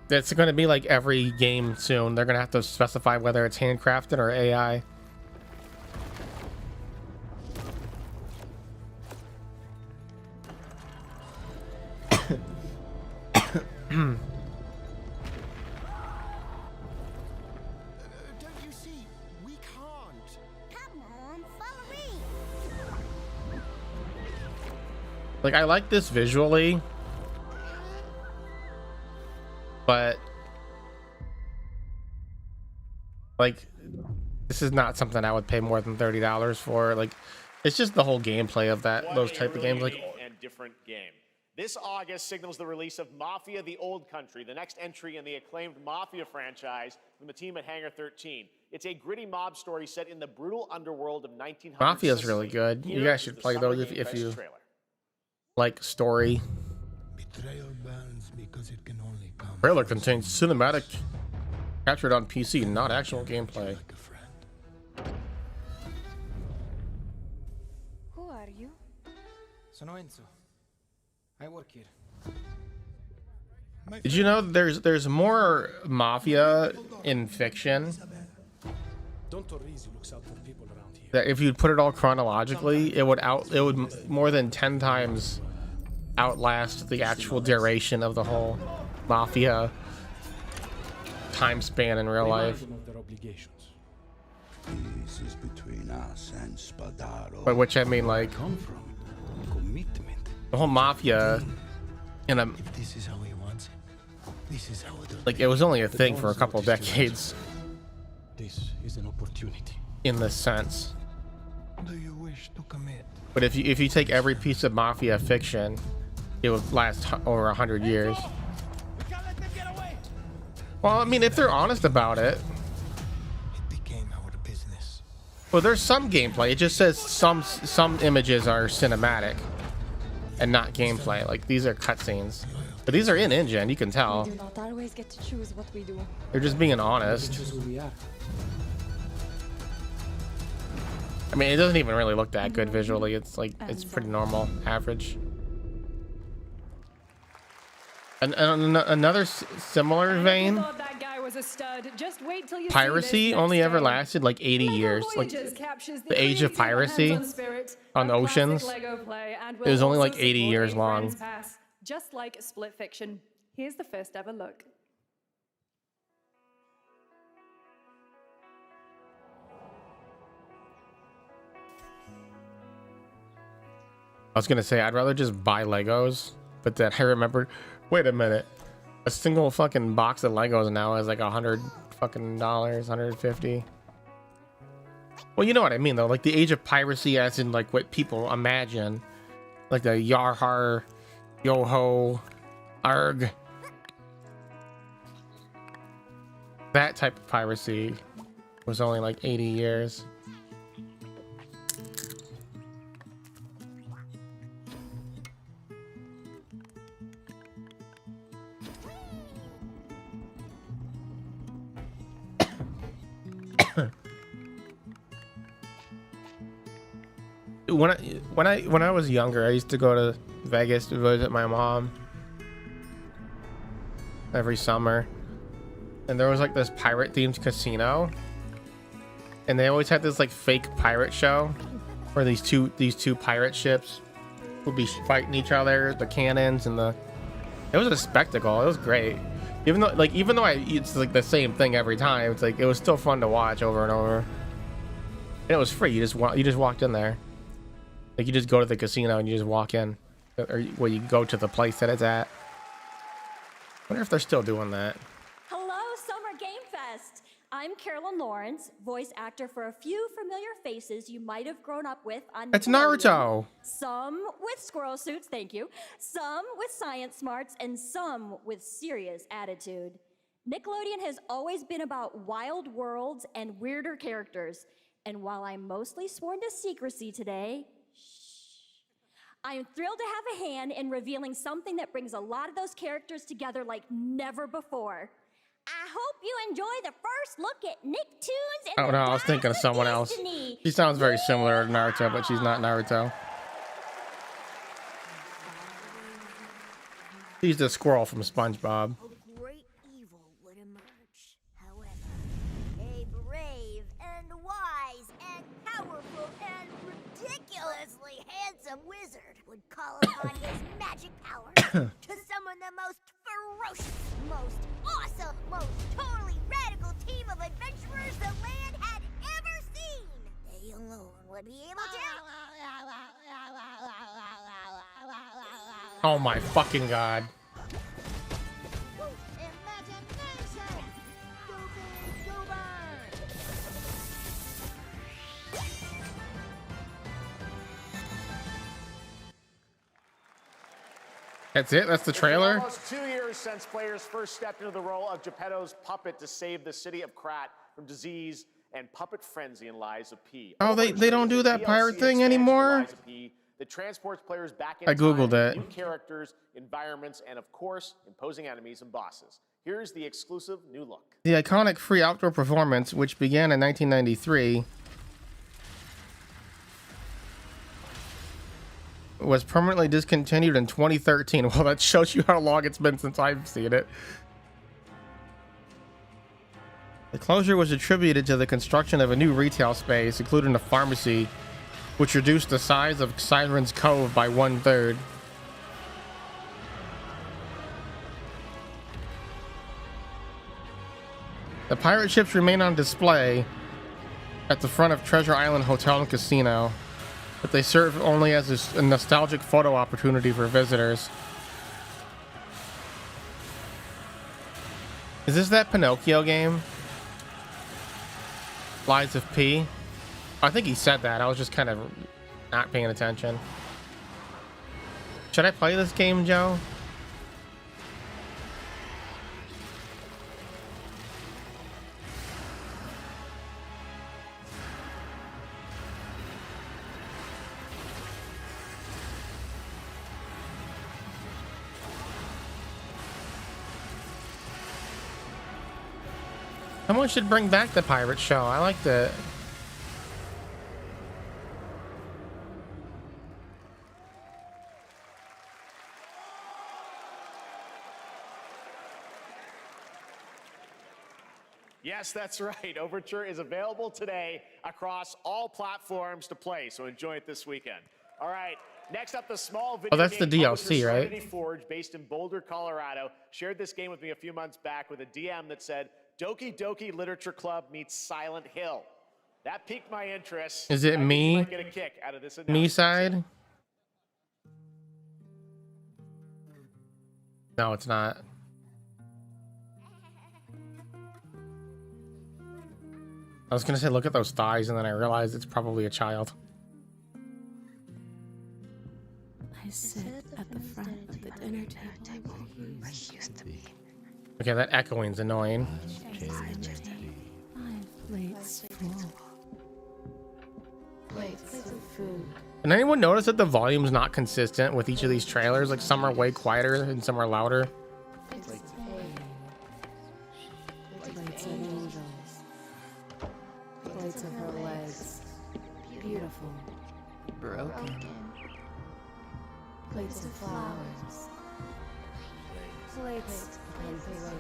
It's going to be like every game soon. They're going to have to specify whether it's handcrafted or AI. Don't you see? We can't. Come on, follow me. Like I like this visually, but like this is not something I would pay more than $30 for. Like it's just the whole gameplay of those type of games. Like and different game. This August signals the release of Mafia: The Old Country, the next entry in the acclaimed Mafia franchise from the team at Hangar 13. It's a gritty mob story set in the brutal underworld of 1900s. Mafia is really good. You guys should play those if you like story. Trailer contains cinematic captured on PC, not actual gameplay. Who are you? Sono Enzo. I work here. Did you know there's more Mafia in fiction? That if you put it all chronologically, it would more than 10 times outlast the actual duration of the whole Mafia time span in real life. This is between us and Spadaro. By which I mean like the whole Mafia in a This is how he wants it. This is how it like it was only a thing for a couple decades This is an opportunity. in this sense. Do you wish to commit? But if you take every piece of Mafia fiction, it would last over 100 years. Well, I mean, if they're honest about it. It became our business. Well, there's some gameplay. It just says some images are cinematic and not gameplay. Like these are cutscenes, but these are in engine. You can tell. We do not always get to choose what we do. They're just being honest. I mean, it doesn't even really look that good visually. It's like it's pretty normal, average. And another similar vein. Piracy only ever lasted like 80 years. Like the age of piracy on the oceans, it was only like 80 years long. Just like Split Fiction. Here's the first ever look. was gonna say I'd rather just buy Legos, but then I remembered, wait a minute, a single fucking box of Legos now is like $100 fucking $150. Well, you know what I mean though, like the age of piracy, as in like what people imagine, like the yar har, yo ho, arg, that type of piracy was only like 80 years. When I was younger, I used to go to Vegas to visit my mom every summer, and there was like this pirate themed casino, and they always had this like fake pirate show where these two pirate ships would be fighting each other, the cannons and the. It was a spectacle. It was great. Even though it's like the same thing every time, it's like it was still fun to watch over and over. And it was free. You just walked in there. Like you just go to the casino and you just walk in, or well, you go to the place that it's at. Wonder if they're still doing that. Hello, Summer Game Fest. I'm Carolyn Lawrence, voice actor for a few familiar faces you might have grown up with on. It's Naruto. Some with squirrel suits, thank you. Some with science smarts, and some with serious attitude. Nickelodeon has always been about wild worlds and weirder characters. And while I'm mostly sworn to secrecy today, I am thrilled to have a hand in revealing something that brings a lot of those characters together like never before. I hope you enjoy the first look at Nicktoons and Oh no, I was thinking of someone else. She sounds very similar to Naruto, but she's not Naruto. She's the squirrel from SpongeBob. A great evil would emerge. However, a brave and wise and powerful and ridiculously handsome wizard would call upon his magic powers to summon the most ferocious, most awesome, most totally radical team of adventurers the land had ever seen. They alone would be able to. Oh my fucking god. That's it? That's the trailer? It's almost 2 years since players first stepped into the role of Geppetto's puppet to save the city of Krat from disease and puppet frenzy in Lives of P. Oh, they don't do that pirate thing anymore? That transports players back in I googled time, it. new characters, environments, and of course, imposing enemies and bosses. Here's the exclusive new look. The iconic free outdoor performance, which began in 1993, was permanently discontinued in 2013. Well, that shows you how long it's been since I've seen it. The closure was attributed to the construction of a new retail space, including a pharmacy, which reduced the size of Siren's Cove by 1/3. The pirate ships remain on display at the front of Treasure Island Hotel and Casino, but they serve only as a nostalgic photo opportunity for visitors. Is this that Pinocchio game? Lies of P? I think he said that. I was just kind of not paying attention. Should I play this game, Joe? Someone should bring back the pirate show. I liked it. Yes, that's right. Overture is available today across all platforms to play, so enjoy it this weekend. All right, next up, the small video that's the game DLC, right? Serenity Forge, based in Boulder, Colorado, shared this game with me a few months back with a DM that said, Doki Doki Literature Club meets Silent Hill. That piqued my interest. Is it I think you me? might get a kick out of this Me announcement. side? No, it's not. I was gonna say, look at those thighs, and then I realized it's probably a child. I sit at the front of the dinner table. I used to be. Okay, that echoing's annoying. 5 plates full. Plates of food. And anyone notice that the volume's not consistent with each of these trailers? Like some are way quieter and some are louder. Plates of angels. Plates of her legs. Beautiful. Broken. Plates of flowers. Plates and plates.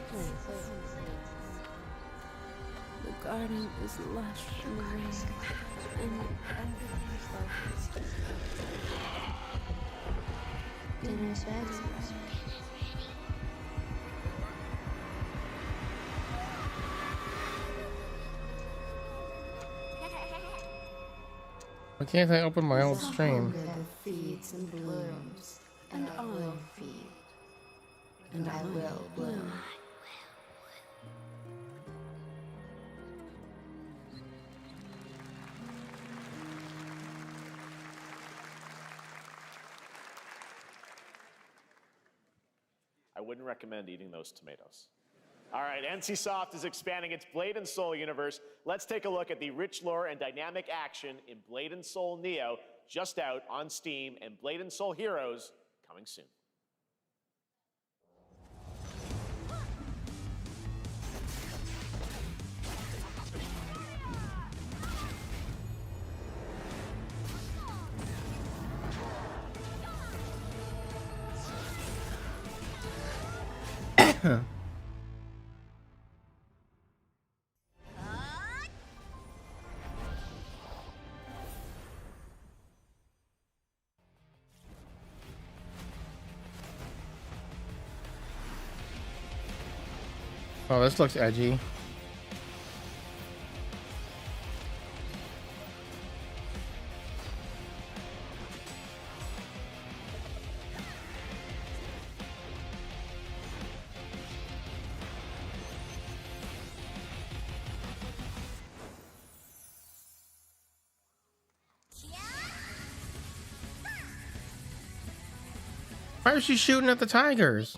The garden is lush in the rain, and everything's focused. Dinner's ready. Why can't I open my old stream? The feeds and blooms, and I will feed, and I will bloom. I wouldn't recommend eating those tomatoes. All right, NCSoft is expanding its Blade and Soul universe. Let's take a look at the rich lore and dynamic action in Blade and Soul Neo, just out on Steam, and Blade and Soul Heroes coming soon. Oh, this looks edgy. Why is she shooting at the tigers?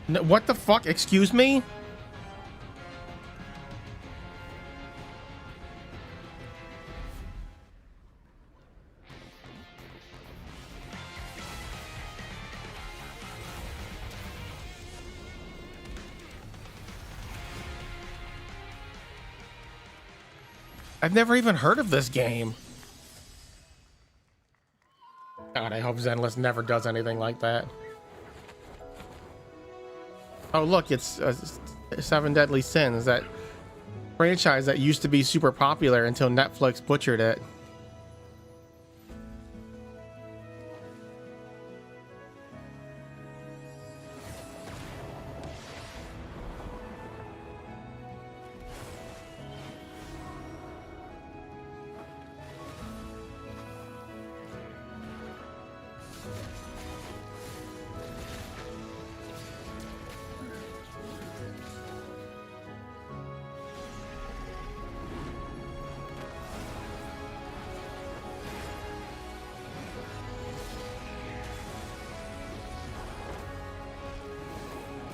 No, what the fuck? Excuse me? I've never even heard of this game. God, I hope Zenless never does anything like that. Oh, look, it's Seven Deadly Sins, that franchise that used to be super popular until Netflix butchered it.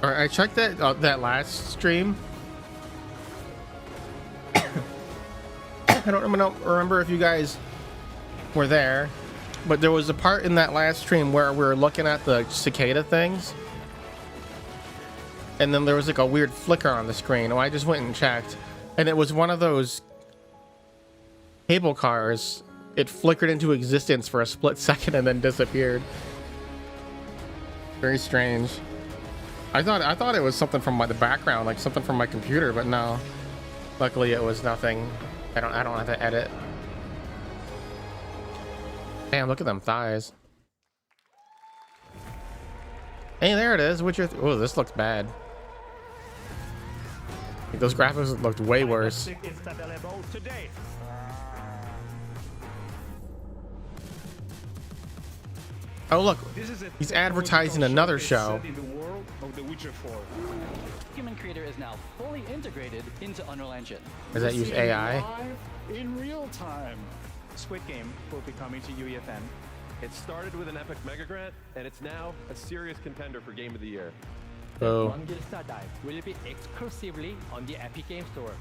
Alright, I checked that that last stream. I don't remember if you guys were there, but there was a part in that last stream where we were looking at the cicada things, and then there was like a weird flicker on the screen. Well, I just went and checked, and it was one of those cable cars it flickered into existence for a split second and then disappeared. Very strange. I thought it was something from the background, like something from my computer, but no. Luckily it was nothing. I don't have to edit. Damn, look at them thighs. Hey, there it is. Oh, this looks bad. Those graphics looked way worse. Oh look, he's advertising another show. Human Creator is now fully integrated into Unreal Engine. Does that use AI? In real time. Squid Game will be coming to UEFN. It started with an epic mega grant, and it's now a serious contender for Game of the Year. Oh. Dive will be exclusively on the Epic Game Store.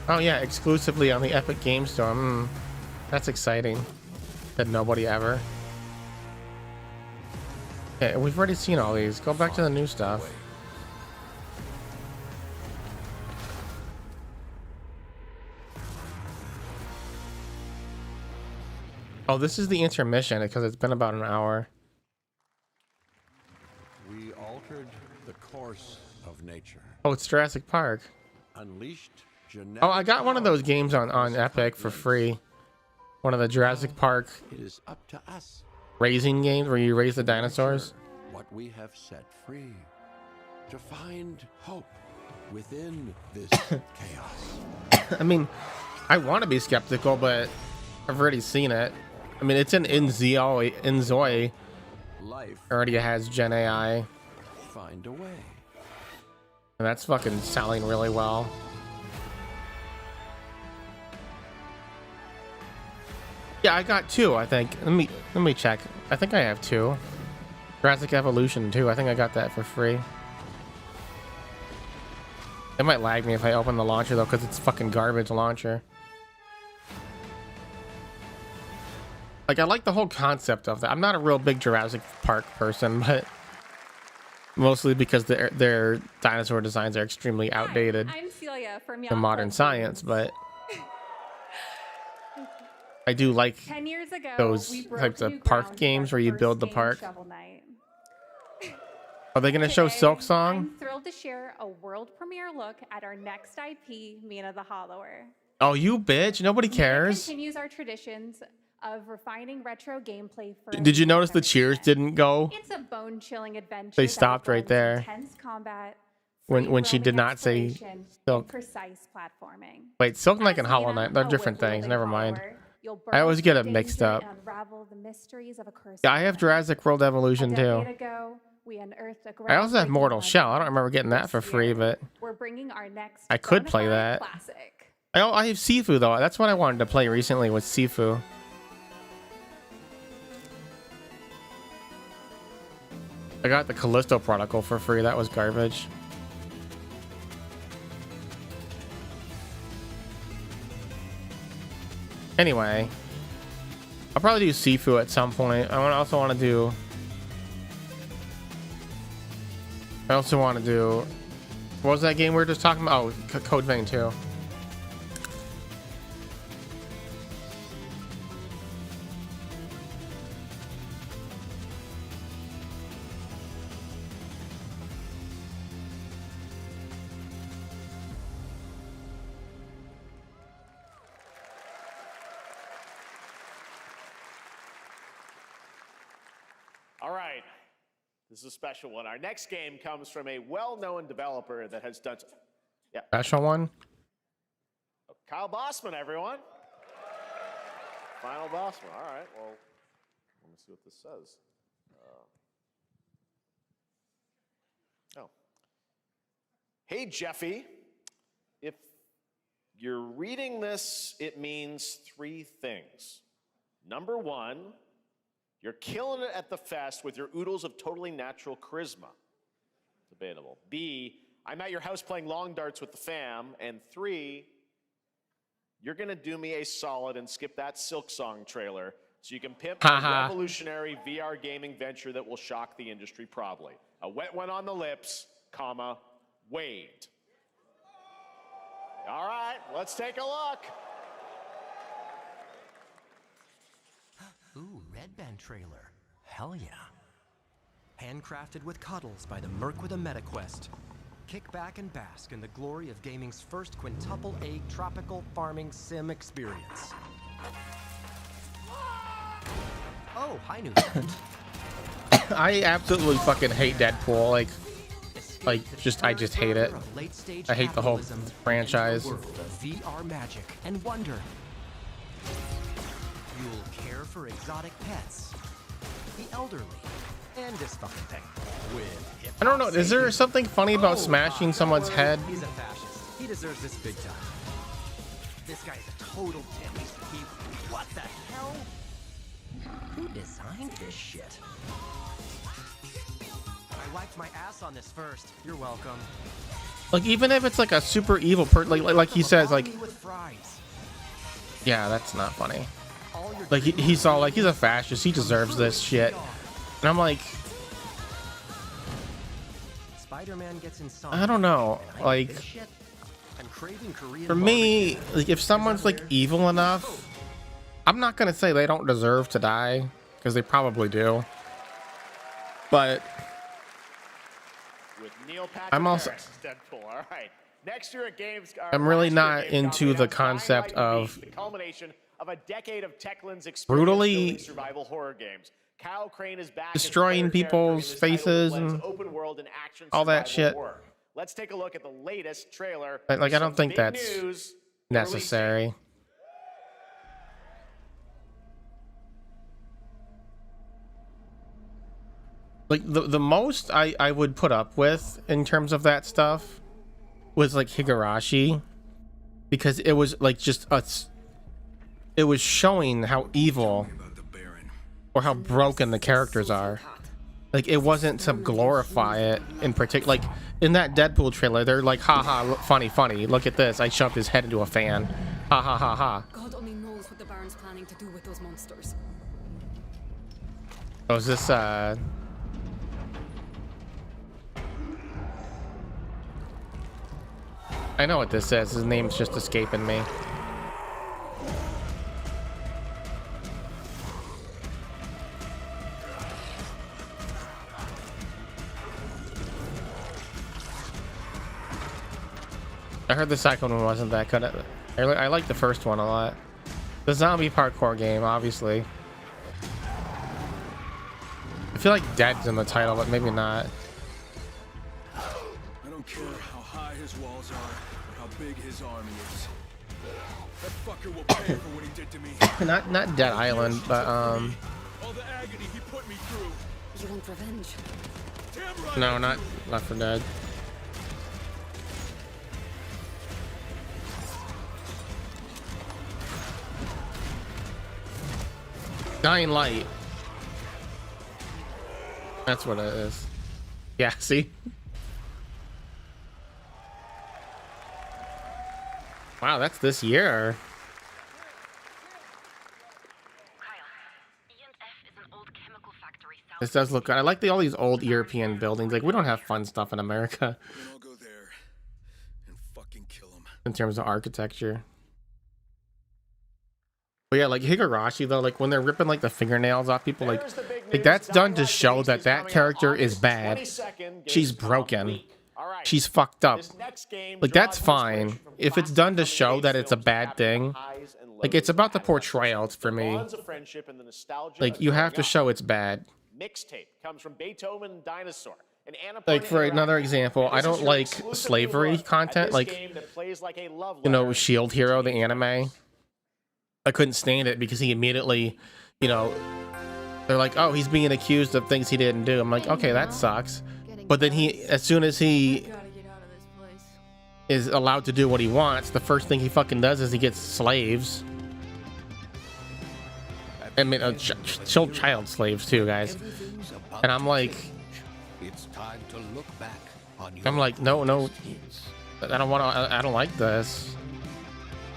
Oh yeah, exclusively on the Epic Game Store. That's exciting. Said nobody ever. Yeah, we've already seen all these. Go back to the new stuff. Oh, this is the intermission because it's been about an hour. We altered the course of nature. Oh, it's Jurassic Park. Unleashed genetic. Oh, I got one of those games on Epic for free. One of the Jurassic Park It is up to us. raising games where you raise the dinosaurs. What we have set free to find hope within this chaos. I mean, I want to be skeptical, but I've already seen it. I mean, it's in Inzoi. Life Already has Gen AI, find a way. and that's fucking selling really well. Yeah, I got 2, I think. Let me check. I think I have 2. Jurassic Evolution 2. I think I got that for free. It might lag me if I open the launcher though, because it's fucking garbage launcher. Like, I like the whole concept of that. I'm not a real big Jurassic Park person, but mostly because their dinosaur designs are extremely outdated I'm Celia from to modern science, but I do like 10 years ago, those we broke types new of park ground games for where you first build the game park. Shovel Knight. Are they going to show Today, Silk Song? I'm thrilled to share a world premiere look at our next IP, Mina the Hollower. Oh, you bitch. Nobody Mina cares. continues our traditions of refining retro gameplay for Did you notice the cheers didn't go? It's a bone-chilling adventure. They that stopped right blends there. Intense combat, When she did not say exploration, and Silk. precise platforming. Wait, Silk Knight and Hollow Mina, Knight, they're a different things. whip-wielding Never mind. follower, you'll I always burst get it danger mixed up. and unravel the mysteries of a cursed Yeah, I have Jurassic World Evolution a too. decade ago, we unearthed a I also have groundbreaking Mortal legend. Shell. I don't remember getting that for free, but We're bringing our next I could bona play fide that. classic. I have Sifu though. That's what I wanted to play recently was Sifu. I got the Callisto Protocol for free. That was garbage. Anyway, I'll probably do Sifu at some point. I also want to do. What was that game we were just talking about? Oh, Code Vein 2. All right, this is a special one. Our next game comes from a well-known developer that has done. Yeah, Special one. Kyle Bossman, everyone. Final Bossman. All right. Well, let me see what this says. Hey, Jeffy. If you're reading this, it means 3 things. Number 1. You're killing it at the fest with your oodles of totally natural charisma. Debatable. B, I'm at your house playing long darts with the fam. And 3, you're gonna do me a solid and skip that Silk Song trailer so you can pimp a revolutionary VR gaming venture that will shock the industry probably. A wet one on the lips, comma, Wade. All right, let's take a look. trailer. Hell yeah. Handcrafted with cuddles by the Merc with a MetaQuest. Kick back and bask in the glory of gaming's first quintuple A tropical farming sim experience. Oh, hi, new friend. I absolutely fucking hate Deadpool. I just hate it. I hate the whole franchise. VR magic and wonder. You'll care for exotic pets, the elderly, and this fucking thing. With I don't know. Is there something funny about smashing someone's head? He's a fascist. He deserves this big time. This guy's a total dimmy. What the hell? Who designed this shit? I wiped my ass on this first. You're welcome. Like, even if it's like a super evil person, like he says, like, yeah, that's not funny. Like he's all like, he's a fascist. He deserves this shit. And I'm like, Spider-Man gets I don't know. Like, for me, like, if someone's like evil enough, I'm not gonna say they don't deserve to die, because they probably do. But with Neil Patrick I'm also Harris as Deadpool. All right. Next year at Games, I'm really not into the concept of the culmination of a decade of Techland's experience brutally building survival horror games. Kyle Crane is back destroying people's faces and open world and action all that shit. horror. Let's take a look at the latest trailer. Like, I don't think that's necessary. Like, the most I would put up with in terms of that stuff was like Higurashi, because it was like just it was showing how evil or how broken the characters are. Like, it wasn't to glorify it in particular. Like in that Deadpool trailer, they're like, haha, look, funny, look at this, I shoved his head into a fan, ha ha ha ha. God only knows what the Baron's planning to do with those monsters. Oh, is this I know what this is. His name's just escaping me. I heard the second one wasn't that good. I like the first one a lot. The zombie parkour game, obviously. I feel like Dead's in the title, but maybe not. I don't care how high his walls are or how big his army is. That fucker will pay for what he did to me. not Dead Island, but All the agony he put me through. You want revenge? no, not Left 4 Dead. Dying Light. That's what it is. Yeah, see? Wow, that's this year. This does look good. I like all these old European buildings. Like, we don't have fun stuff in America. I'll go there and fucking kill him. In terms of architecture. But yeah, like Higurashi though, like when they're ripping like the fingernails off people, like that's done to show that that character is bad. She's broken. She's fucked up. Like, that's fine. If it's done to show that it's a bad thing, like, it's about the portrayal for me. Like, you have to show it's bad. Mixtape comes from Beethoven Dinosaur. Like, for another example, I don't like slavery content, like, you know, Shield Hero, the anime. I couldn't stand it because he immediately, you know, they're like, oh, he's being accused of things he didn't do. I'm like, okay, that sucks. But then he, as soon as he is allowed to do what he wants, the first thing he fucking does is he gets slaves. I mean, child slaves too, guys. And I'm like, It's time to look back on your I'm like, no, I don't want to. I don't like this.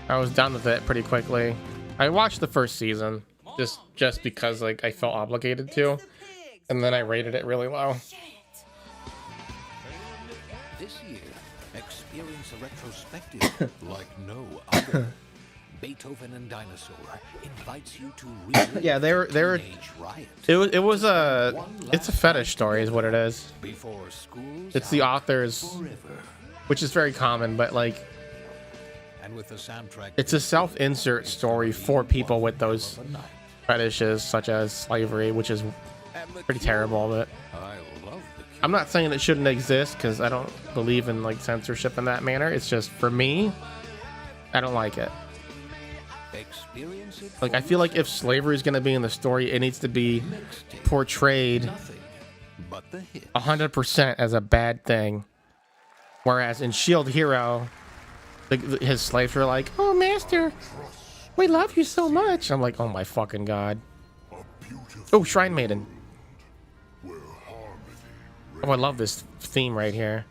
I was done with it pretty quickly. I watched the first season just because like I felt obligated to, and then I rated it really low. This year, experience a retrospective like no other. Beethoven and Dinosaur invites you to relive Yeah, they were. teenage riot. It's a fetish story, is what it is. Before school's It's the out author's, forever. which is very common, but like, And with the soundtrack, it's a self-insert story for people with those fetishes, such as slavery, which is pretty terrible. But I love the I'm not saying it shouldn't exist because I don't believe in like censorship in that manner. It's just for me, I don't like it. experience it. Like, I feel like if slavery is going to be in the story, it needs to be portrayed But the hit. 100% as a bad thing. Whereas in Shield Hero, his slaves were like, "Oh, master, we love you so much." I'm like, oh my fucking god. Oh, Shrine Maiden. Oh, I love this theme right here.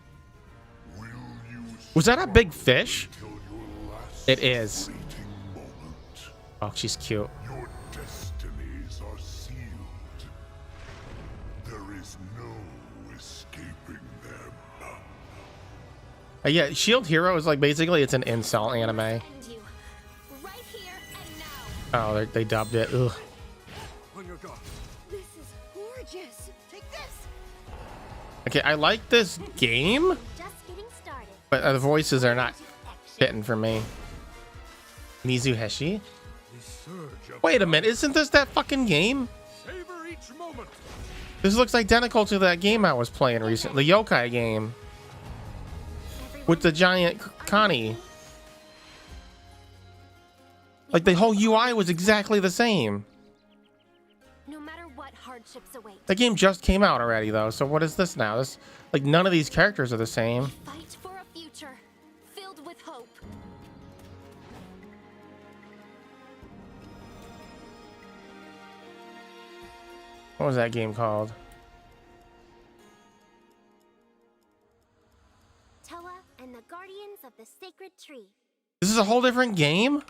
Was that a big fish? It is. Oh, she's cute. Your destinies are sealed. There is no escaping them. Yeah, Shield Hero is like basically it's an incel anime. Oh, they dubbed it. Ugh. This is gorgeous. Take this. Okay, I like this game, Just getting started. but the voices are not fitting for me. Mizuheshi? Wait a minute, isn't this that fucking game? Savor each moment. This looks identical to that game I was playing recently, the yokai game. With the giant Connie. Like the whole UI was exactly the same. No matter what hardships await. The game just came out already though, so what is this now? This, like, none of these characters are the same. Fight for a future filled with hope. What was that game called? Toa and the Guardians of the Sacred Tree. This is a whole different game?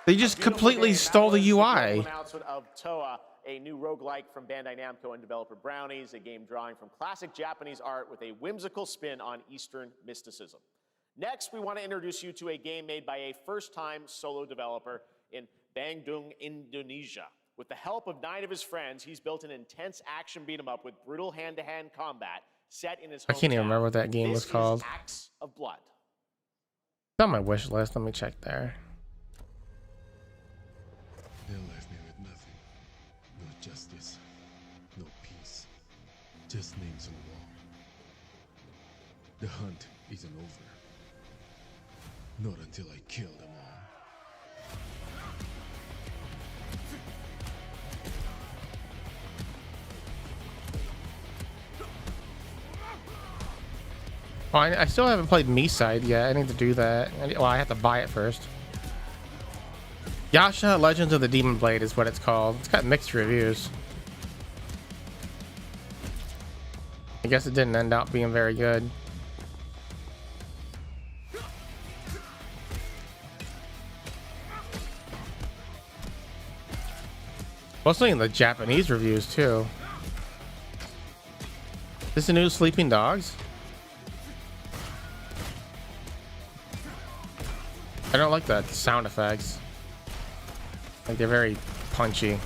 They just completely stole the UI. Announcement of Toa, a new roguelike from Bandai Namco and developer Brownies, a game drawing from classic Japanese art with a whimsical spin on Eastern mysticism. Next, we want to introduce you to a game made by a first-time solo developer in Bandung, Indonesia. With the help of 9 of his friends, he's built an intense action beat-em-up with brutal hand-to-hand combat set in his hometown. I can't even remember what that game was called. This is Acts of Blood. It's on my wish list. Let me check there. They left me with nothing. No justice. No peace. Just names on the wall. The hunt isn't over. Not until I kill them all. Oh, I still haven't played Me-Side yet. I need to do that. Well, I have to buy it first. Yasha Legends of the Demon Blade is what it's called. It's got mixed reviews. I guess it didn't end up being very good. Mostly in the Japanese reviews too. Is this a new Sleeping Dogs? I don't like the sound effects. Like, they're very punchy.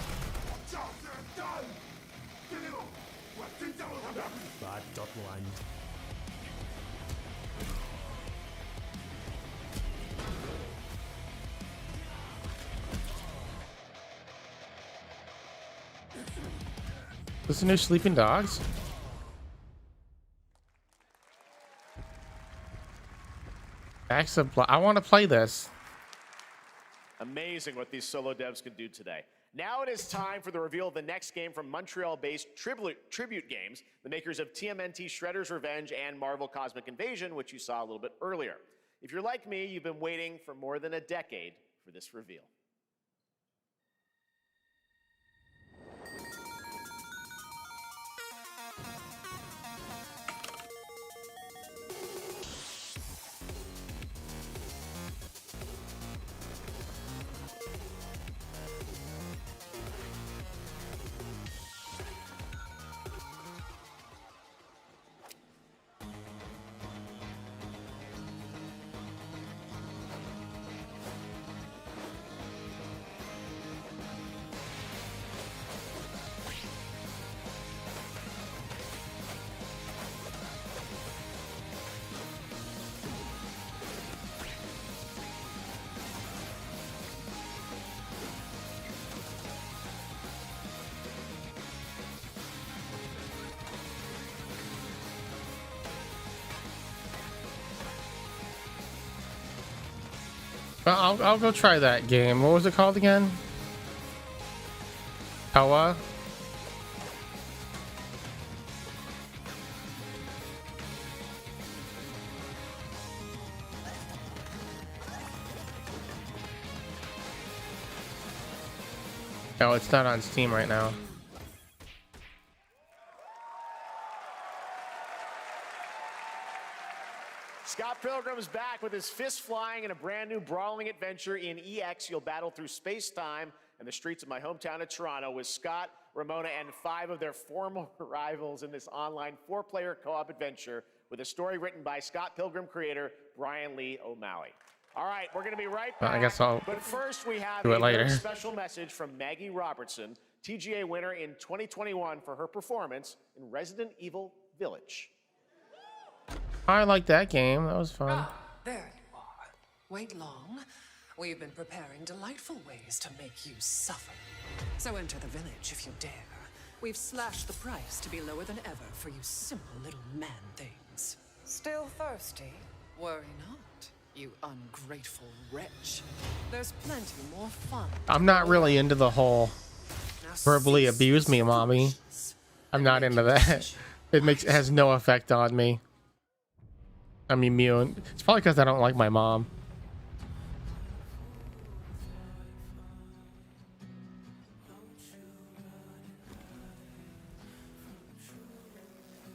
Is this a new Sleeping Dogs? Acts of Blood. I want to play this. Amazing what these solo devs can do today. Now it is time for the reveal of the next game from Montreal-based Tribute Games, the makers of TMNT Shredder's Revenge and Marvel Cosmic Invasion, which you saw a little bit earlier. If you're like me, you've been waiting for more than a decade for this reveal. I'll go try that game. What was it called again? Koa? No, it's not on Steam right now. Scott Pilgrim's back with his fists flying in a brand new brawling adventure in EX. You'll battle through space-time and the streets of my hometown of Toronto with Scott, Ramona, and 5 of their former rivals in this online 4-player co-op adventure with a story written by Scott Pilgrim creator Brian Lee O'Malley. All right, we're going to be right back. I guess I'll but first, we have do it a later. very special message from Maggie Robertson, TGA winner in 2021 for her performance in Resident Evil Village. I like that game. That was fun. Ah, there you are. Wait long. We've been preparing delightful ways to make you suffer. So enter the village if you dare. We've slashed the price to be lower than ever for you simple little man things. Still thirsty? Worry not, you ungrateful wretch. There's plenty more fun. I'm not really into the whole verbally abuse me, mommy. I'm not into that. It has no effect on me. I'm immune. It's probably because I don't like my mom.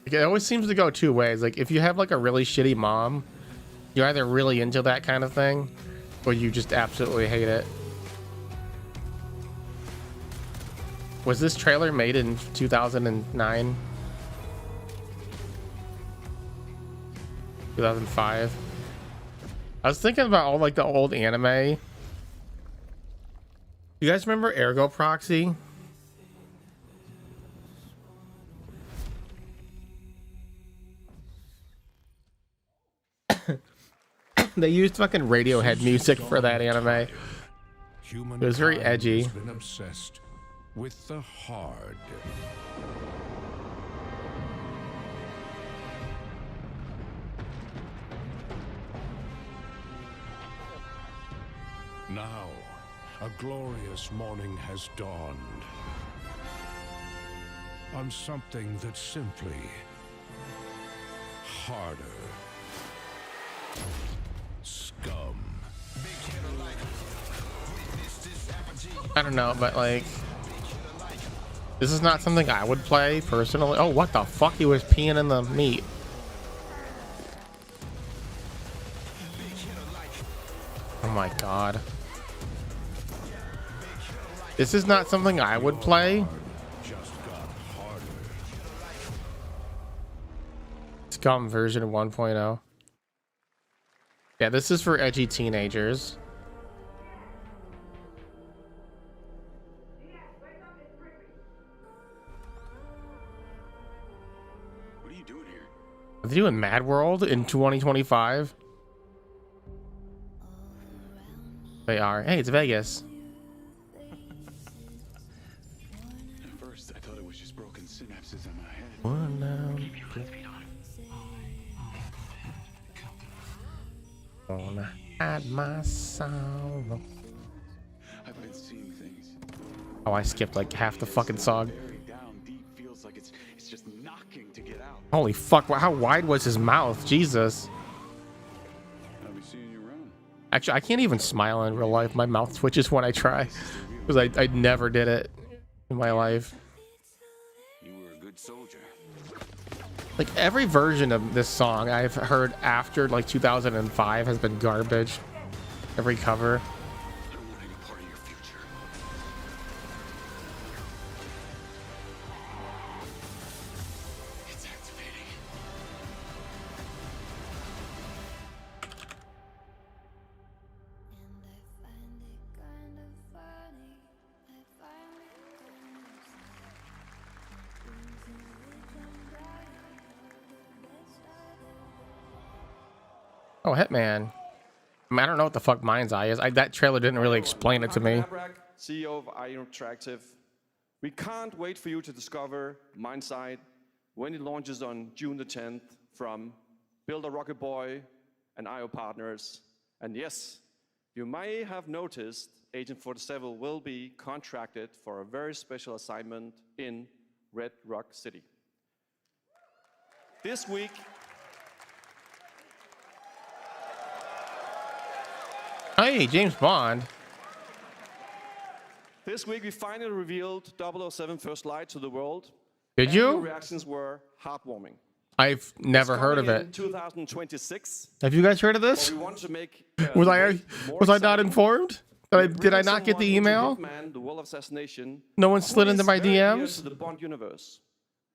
Like, it always seems to go 2 ways. Like, if you have like a really shitty mom, you're either really into that kind of thing or you just absolutely hate it. Was this trailer made in 2009? 2005. I was thinking about all like the old anime. You guys remember Ergo Proxy? They used fucking Radiohead music for that anime. It was very edgy. Been obsessed with the hard. Now, a glorious morning has dawned on something that's simply harder. Scum. I don't know, but like, this is not something I would play personally. Oh, what the fuck? He was peeing in the meat. Oh my god. This is not something I would play. Scum version 1.0. Yeah, this is for edgy teenagers. What are you doing here? Are they doing Mad World in 2025? They are. Hey, it's Vegas. At first, I thought it was just broken synapses in my head. One now. Gonna hide my sorrow. I've been seeing things. Oh, I skipped like half the fucking song. Buried down deep feels like it's just knocking to get out. Holy fuck! How wide was his mouth? Jesus. I'll be seeing you around. Actually, I can't even smile in real life. My mouth twitches when I try, because I never did it in my life. You were a good soldier. Like every version of this song I've heard after like 2005 has been garbage. Every cover. I don't want any part of your future. It's activating. Oh, Hitman. I mean, I don't know what the fuck Mind's Eye is. That trailer didn't really explain it to me. CEO of Interactive. We can't wait for you to discover Mind's Eye when it launches on June the 10th from Builder Rocket Boy and IO Partners. And yes, You may have noticed Agent 47 will be contracted for a very special assignment in Red Rock City. This week, hey, James Bond. This week we finally revealed 007 First Light to the world. Did you? The reactions were heartwarming. I've never heard of In it. 2026. Have you guys heard of this? We want to make, Was I not informed? Did I not get the email? Hitman, the World of Assassination. No one slid into my DMs? To the Bond universe.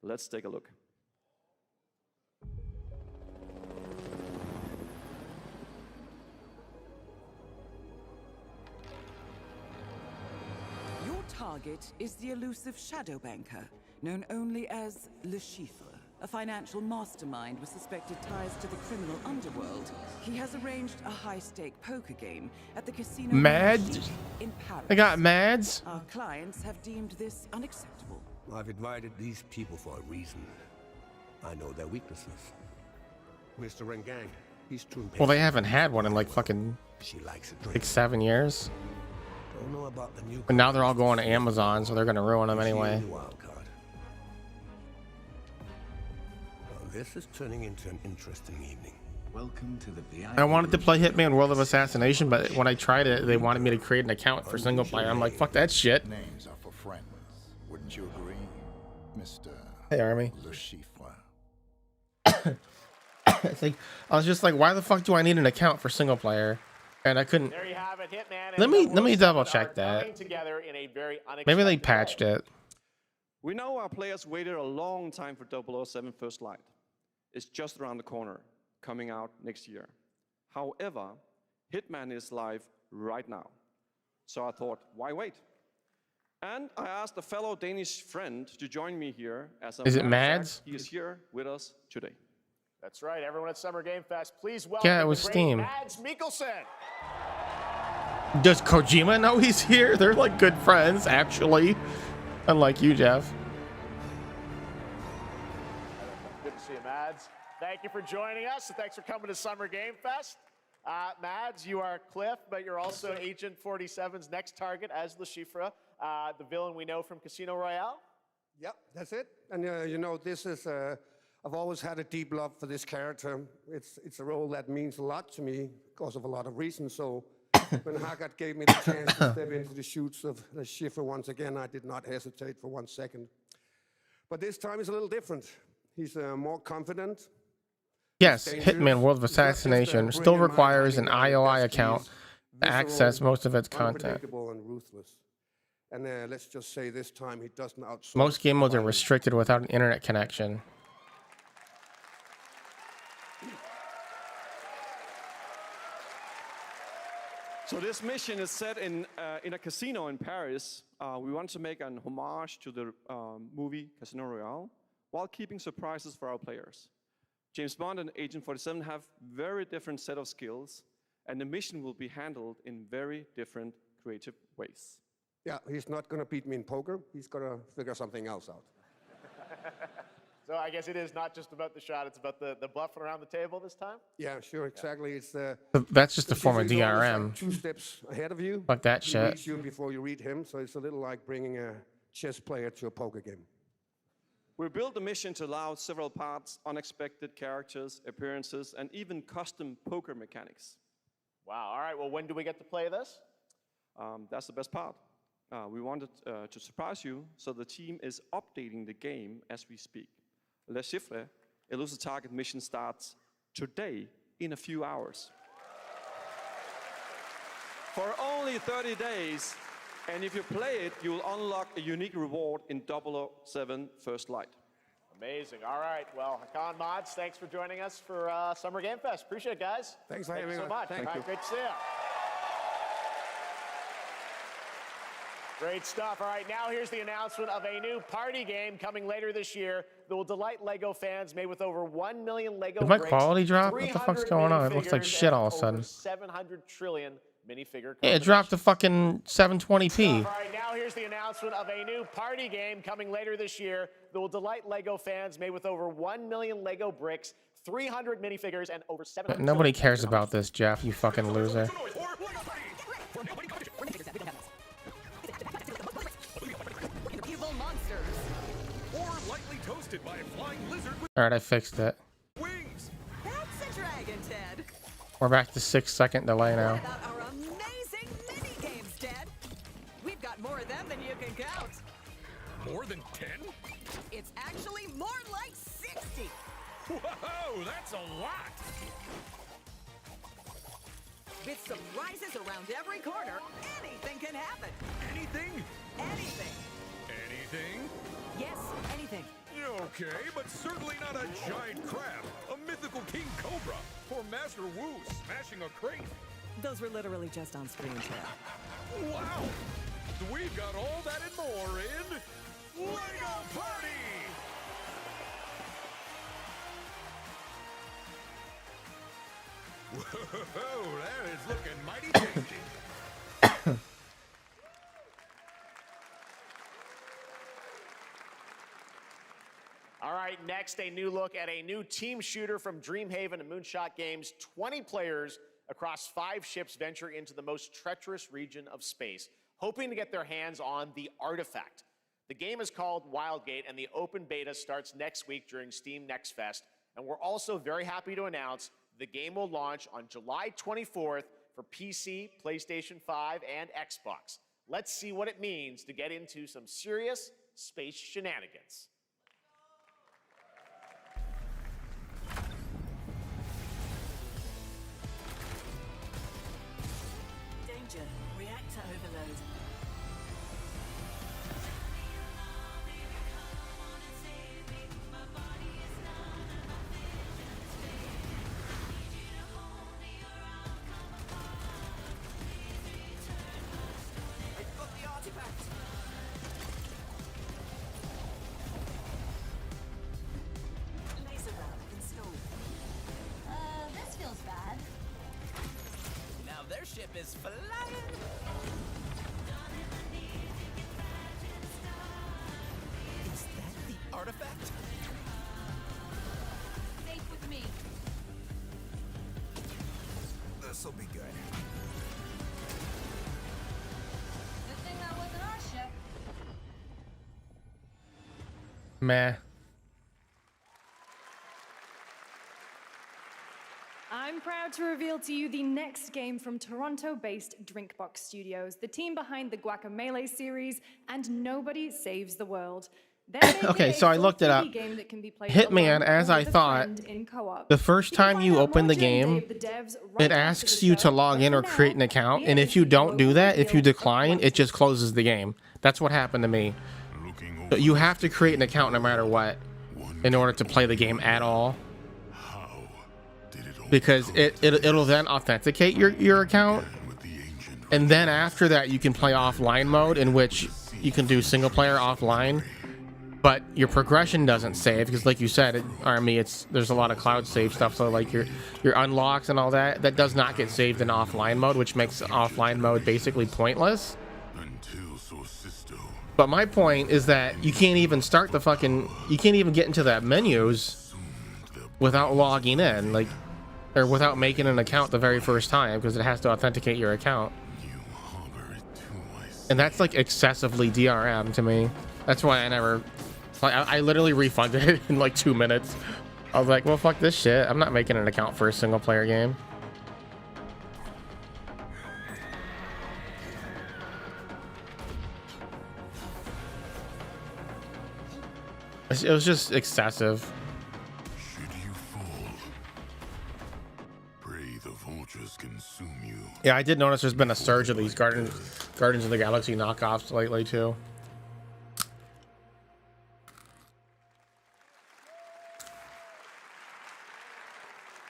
Let's take a look. Your target is the elusive shadow banker, known only as Le Chiffre, a financial mastermind with suspected ties to the criminal underworld. He has arranged a high-stake poker game at the casino Mads? in Paris. I got Mads? Our clients have deemed this unacceptable. I've invited these people for a reason. I know their weaknesses. Mr. Rengang, he's too Well, they haven't had one in like fucking She likes a drink. like 7 years. Don't know about the new. But now they're all going to Amazon, so they're gonna ruin them anyway. Wild card. Well, this is turning into an interesting evening. Welcome to the VIP. I wanted to play Hitman World of Assassination, but when I tried it, they wanted me to create an account for single player. I'm like, fuck that shit. Names are for friends. Wouldn't you agree, Mr. Hey, Army. Le Chiffre? It's like, I was just like, why the fuck do I need an account for single player? And I couldn't. There you have it, Hitman. Let me double check that. Together in a very Maybe they patched it. We know our players waited a long time for 007 First Light. It's just around the corner, coming out next year. However, Hitman is live right now. So I thought, why wait? And I asked a fellow Danish friend to join me here. Is it Mads? He is here with us today. That's right, everyone at Summer Game Fest, please welcome Yeah, it was the great Steam. Mads Mikkelsen. Does Kojima know he's here? They're like good friends, actually. Unlike you, Jeff. Good to see you, Mads. Thank you for joining us, and thanks for coming to Summer Game Fest. Mads, you are Cliff, but you're also Agent 47's next target as Le Chiffre, the villain we know from Casino Royale. Yep, that's it. And you know, this is, I've always had a deep love for this character. It's a role that means a lot to me because of a lot of reasons. So when Haggard gave me the chance to step into the shoes of Le Chiffre once again, I did not hesitate for 1 second. But this time is a little different. He's more confident. Yes, Hitman World of Assassination still requires an IOI account to access most of its content. Unpredictable and ruthless. And let's just say this time he doesn't outsource. Most game modes are restricted without an internet connection. So this mission is set in a casino in Paris. We want to make an homage to the movie Casino Royale while keeping surprises for our players. James Bond and Agent 47 have very different set of skills, and the mission will be handled in very different creative ways. Yeah, he's not going to beat me in poker. He's going to figure something else out. So I guess it is not just about the shot, it's about the bluffing around the table this time? Yeah, sure, exactly. It's That's just a form of he's always, DRM. like 2 steps ahead of you. Fuck that He shit. reads you before you read him, so it's a little like bringing a chess player to a poker game. We built the mission to allow several parts, unexpected characters, appearances, and even custom poker mechanics. Wow, all right, well, when do we get to play this? That's the best part. We wanted to surprise you, so the team is updating the game as we speak. Le Chiffre, Elusive Target mission starts today in a few hours. For only 30 days, and if you play it, you will unlock a unique reward in 007 First Light. Amazing. All right. Well, Hakan Mods, thanks for joining us for Summer Game Fest. Appreciate it, guys. Thanks for having having you so us. much. Thank All right, you. great to see you. Great stuff. All right, now here's the announcement of a new party game coming later this year that will delight LEGO fans, made with over 1 million LEGO Did my bricks, quality drop? What the fuck's going on? It looks like shit all of a sudden. 700 trillion minifigure. Yeah, it dropped to fucking 720p. All right, now here's the announcement of a new party game coming later this year that will delight LEGO fans, made with over 1 million LEGO bricks, 300 minifigures, and over 700. Nobody cares about this, Jeff, you fucking loser. lightly toasted by a flying lizard with All right, I fixed it. wings. That's a dragon, Ted. We're back to 6-second delay now. What about our amazing mini games, Ted? We've got more of them than you can count. More than 10? It's actually more like 60. Whoa, that's a lot. With surprises around every corner, anything can happen. Anything? Anything. Anything? Yes, anything. Okay, but certainly not a giant crab, a mythical king cobra, or Master Wu smashing a crate. Those were literally just on screen, Ted. Wow! We've got all that and more in Lego Party! Whoa, that is looking mighty tasty. All right, next, a new look at a new team shooter from Dreamhaven and Moonshot Games. 20 players across 5 ships venture into the most treacherous region of space, hoping to get their hands on the artifact. The game is called Wildgate, and the open beta starts next week during Steam Next Fest. And we're also very happy to announce the game will launch on July 24th for PC, PlayStation 5, and Xbox. Let's see what it means to get into some serious space shenanigans. Danger. Reactor overload. This feels bad. Now their ship is flying. Is that the artifact? Safe with me. This'll be good. Good thing that wasn't our ship. Meh. I'm proud to reveal to you the next game from Toronto-based Drinkbox Studios, the team behind the Guacamelee series and Nobody Saves the World. Okay, so I looked it up. Hitman, as I thought, the first time you open the game, it asks you to log in or create an account, and if you don't do that, if you decline, it just closes the game. That's what happened to me. So you have to create an account no matter what in order to play the game at all. Because it'll then authenticate your account, and then after that you can play offline mode, in which you can do single player offline, but your progression doesn't save because, like you said, Army, there's a lot of cloud save stuff, so like your unlocks and all that does not get saved in offline mode, which makes offline mode basically pointless. But my point is that you can't even start the you can't even get into that menus without logging in, like, or without making an account the very first time, because it has to authenticate your account. And that's like excessively DRM to me. That's why I never, like, I literally refunded it in like 2 minutes. I was like, well, fuck this shit. I'm not making an account for a single player game. It was just excessive. Should you fall, pray the vultures consume you. Yeah, I did notice there's been a surge of these Guardians of the Galaxy knockoffs lately too.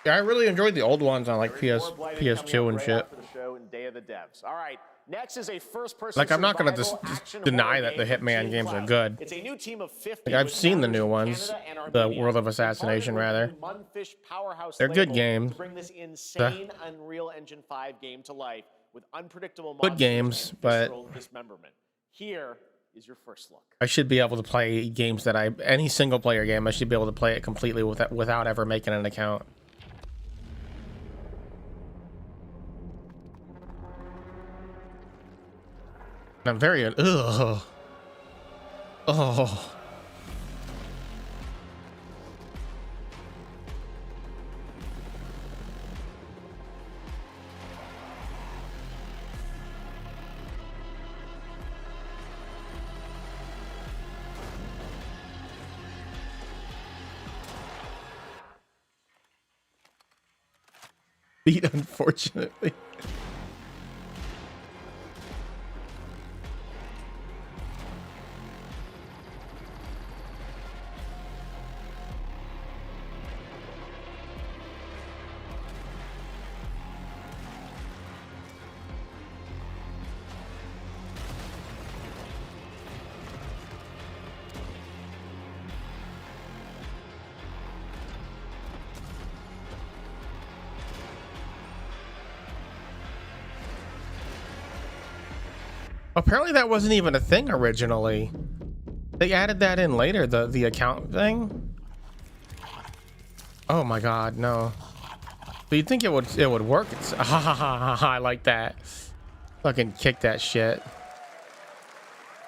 Yeah, I really enjoyed the old ones on like PS2 and shit. All right, next is a first-person. Like, I'm not gonna just deny that the Hitman games are good. It's a new team of 50. Like, I've seen the new ones, the World of Assassination rather. They're good games. Bring this insane Unreal Engine 5 game to life with unpredictable Good games, but dismemberment. Here is your first look. I should be able to play games that any single player game, I should be able to play it completely without ever making an account. I'm very oh. beat, unfortunately. Apparently that wasn't even a thing originally. They added that in later, the account thing. Oh my god, no. But you'd think it would work. It's I like that. Fucking kick that shit.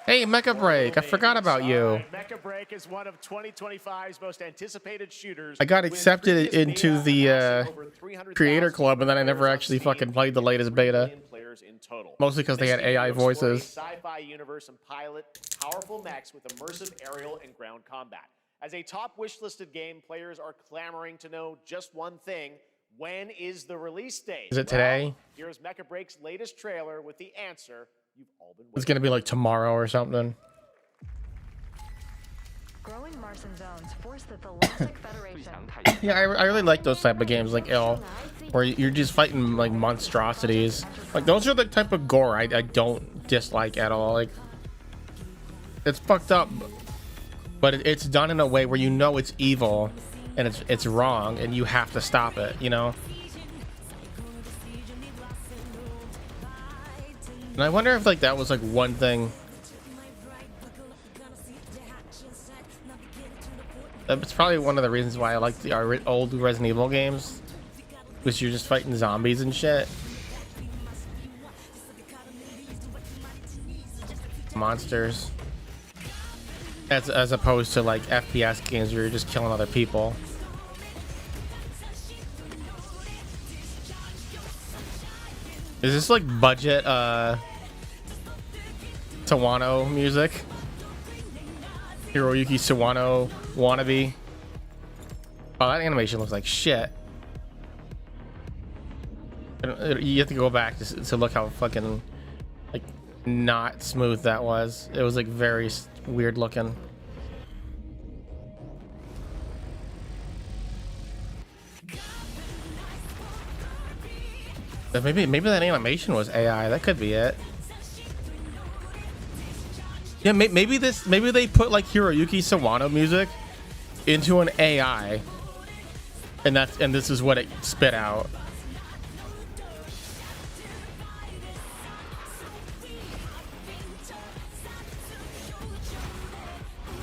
Hey, Mecha Break, I forgot about you. Mecha Break is one of 2025's most anticipated shooters. I got accepted into the creator club, and then I never actually fucking played the latest beta. Mostly because they had AI voices. Sci-fi universe and pilot powerful mechs with immersive aerial and ground combat. As a top wish-listed game, players are clamoring to know just one thing: when is the release date? Is it today? Here's Mecha Break's latest trailer with the answer you've all been waiting. It's gonna be like tomorrow or something. Growing Martian zones force the Galactic Federation. Yeah, I really like those type of games like Ill, where you're just fighting like monstrosities. Like those are the type of gore I don't dislike at all. Like it's fucked up, but it's done in a way where you know it's evil and it's wrong and you have to stop it, you know. And I wonder if like that was like one thing. It's probably one of the reasons why I like the old Resident Evil games, because you're just fighting zombies and shit. Monsters. As opposed to like FPS games where you're just killing other people. Is this like budget Sawano music? Hiroyuki Sawano wannabe. Oh, that animation looks like shit. You have to go back to look how fucking like not smooth that was. It was like very weird looking. But maybe that animation was AI. That could be it. Yeah, maybe they put like Hiroyuki Sawano music into an AI, and this is what it spit out.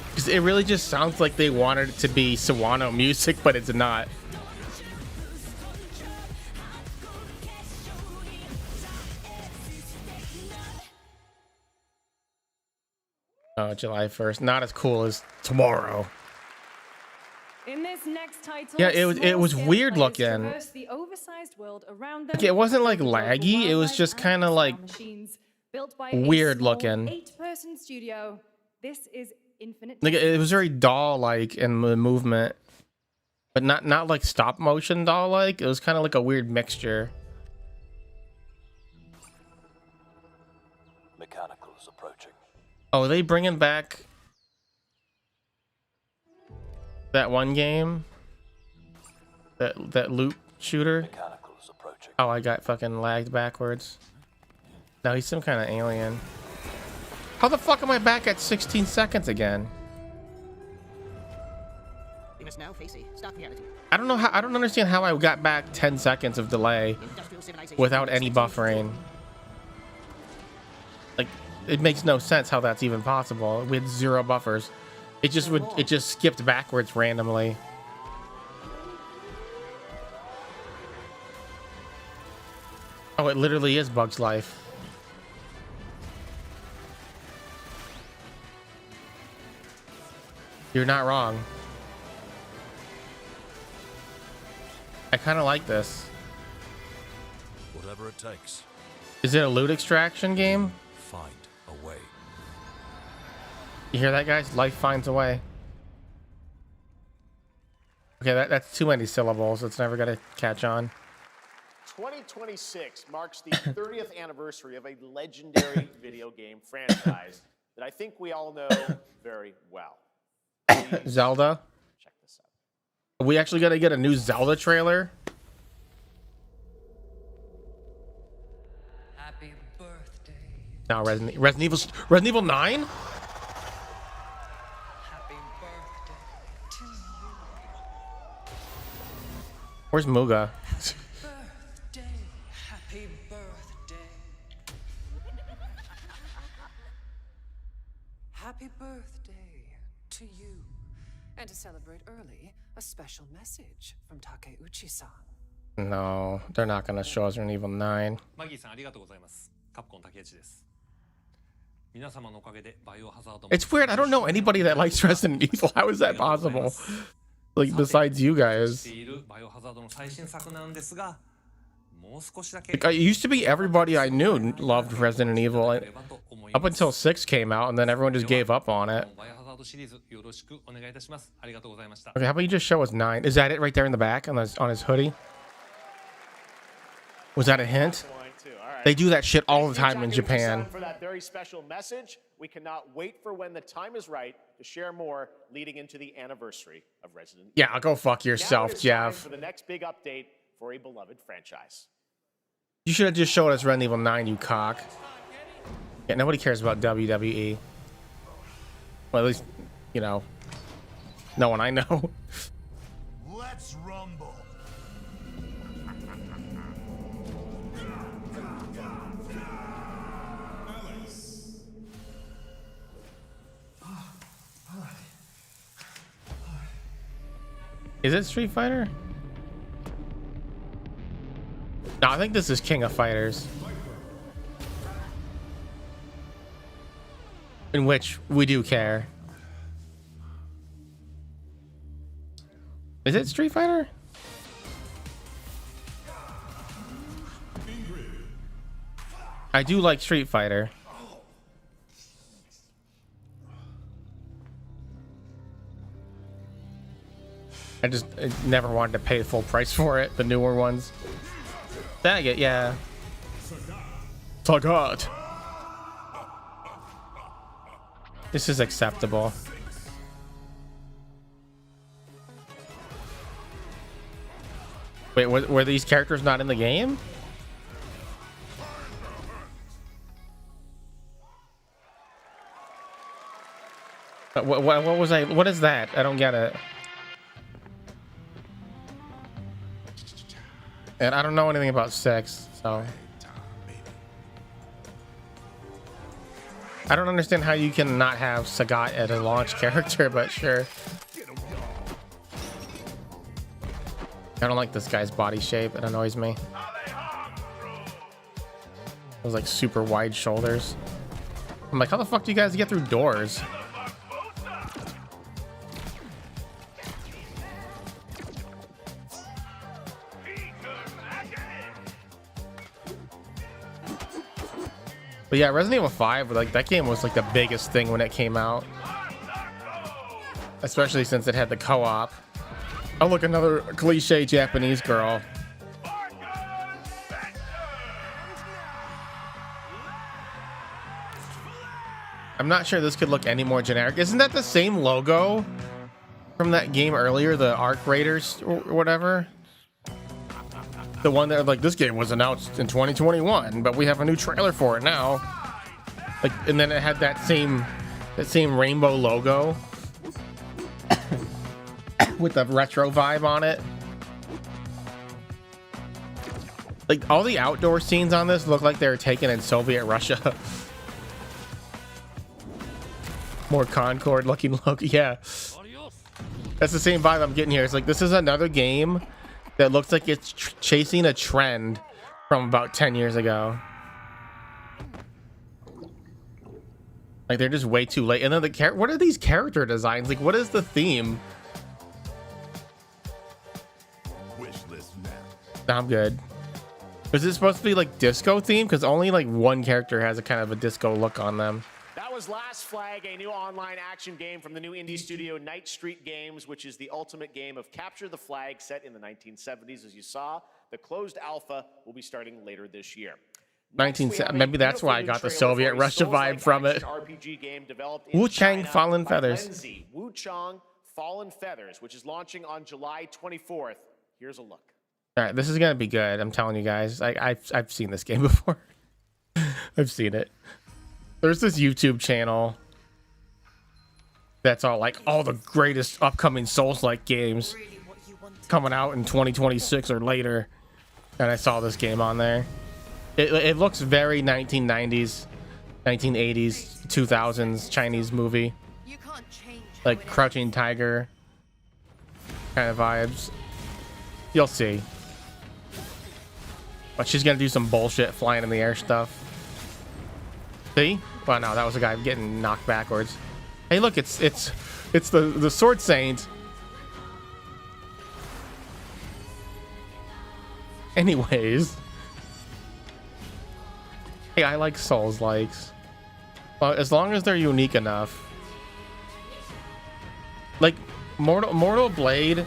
Because it really just sounds like they wanted it to be Sawano music, but it's not. Oh, July 1st. Not as cool as tomorrow. In this next title, yeah, it was weird looking. The oversized world around them. Okay, it wasn't like laggy. It was just kind of like weird looking. 8-person studio. This is infinite. Like it was very doll-like in the movement, but not like stop motion doll-like. It was kind of like a weird mixture. Mechanicals approaching. Oh, are they bringing back that one game? That loop shooter? Mechanicals approaching. Oh, I got fucking lagged backwards. No, he's some kind of alien. How the fuck am I back at 16 seconds again? We must now face a stark reality. I don't know how. I don't understand how I got back 10 seconds of delay without any buffering. Like, it makes no sense how that's even possible with 0 buffers. It just skipped backwards randomly. Oh, it literally is Bug's Life. You're not wrong. I kind of like this. Whatever it takes. Is it a loot extraction game? Find a way. You hear that, guys? Life finds a way. Okay, that's too many syllables. It's never gonna catch on. 2026 marks the 30th anniversary of a legendary video game franchise that I think we all know very well. Zelda? Check this out. Are we actually gonna get a new Zelda trailer? Happy birthday. No, Resident Evil 9? Happy birthday to you. Where's Muga? Birthday. Happy birthday. Happy birthday to you. And to celebrate early, a special message from Takeuchi-san. No, they're not gonna show us Resident Evil 9. It's weird. I don't know anybody that likes Resident Evil. How is that possible? Like, besides you guys. Like, it used to be everybody I knew loved Resident Evil. Up until 6 came out, and then everyone just gave up on it. Okay, how about you just show us 9? Is that it right there in the back on his hoodie? Was that a hint? They do that shit all the time in Japan. For that very special message, we cannot wait for when the time is right to share more leading into the anniversary of Resident Evil. Yeah, go fuck yourself, Now it is Jeff. time for the next big update for a beloved franchise. You should have just showed us Resident Evil 9, you cock. Yeah, nobody cares about WWE. Well, at least, you know, no one I know. Let's rumble. Is it Street Fighter? No, I think this is King of Fighters. In which we do care. Is it Street Fighter? I do like Street Fighter. I never wanted to pay full price for it, the newer ones. Dang it, yeah. Sagat. This is acceptable. Wait, were these characters not in the game? What was I? What is that? I don't get it. And I don't know anything about 6, so I don't understand how you can not have Sagat as a launch character, but sure. I don't like this guy's body shape. It annoys me. Those like super wide shoulders. I'm like, how the fuck do you guys get through doors? But yeah, Resident Evil 5, like that game was like the biggest thing when it came out. Especially since it had the co-op. Oh look, another cliche Japanese girl. I'm not sure this could look any more generic. Isn't that the same logo from that game earlier, the Arc Raiders or whatever? The one that like this game was announced in 2021, but we have a new trailer for it now. Like, and then it had that same rainbow logo with the retro vibe on it. Like all the outdoor scenes on this look like they were taken in Soviet Russia. More Concord looking look. Yeah, that's the same vibe I'm getting here. It's like this is another game that looks like it's chasing a trend from about 10 years ago. Like they're just way too late. And then what are these character designs? Like what is the theme? Nah, I'm good. Is it supposed to be like disco theme? Because only like one character has a kind of a disco look on them. was Last Flag, a new online action game from the new indie studio Night Street Games, which is the ultimate game of capture the flag set in the 1970s. As you saw, the closed alpha will be starting later this year. Maybe that's why I got the Soviet Russia vibe from it. RPG game developed in Wu-Chang China Fallen by Feathers. Lenzi. Wu-Chang Fallen Feathers, which is launching on July 24th. Here's a look. All right, this is gonna be good. I'm telling you guys. I've seen this game before. I've seen it. There's this YouTube channel that's all like all the greatest upcoming Souls-like games coming out in 2026 or later, and I saw this game on there. It looks very 1990s, 1980s, 2000s Chinese movie, like Crouching Tiger kind of vibes. You'll see. But she's gonna do some bullshit flying in the air stuff. See? Well, no, that was a guy getting knocked backwards. Hey, look, it's the Sword Saint. Anyways, hey, I like Souls likes. Well, as long as they're unique enough. Like Mortal Blade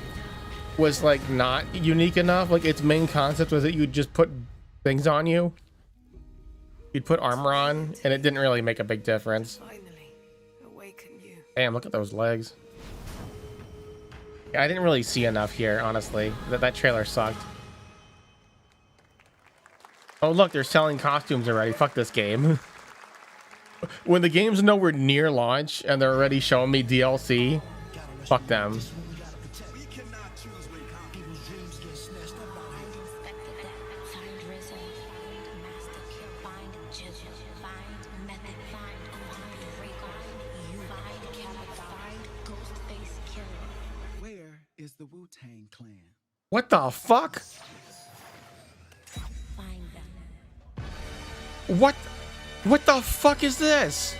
was like not unique enough. Like its main concept was that you'd just put things on you. You'd put armor on, and it didn't really make a big difference. Damn, look at those legs. Yeah, I didn't really see enough here, honestly. That trailer sucked. Oh, look, they're selling costumes already. Fuck this game. When the game's nowhere near launch, and they're already showing me DLC, fuck them. Is the Wu-Tang Clan. What the fuck? What the fuck is this?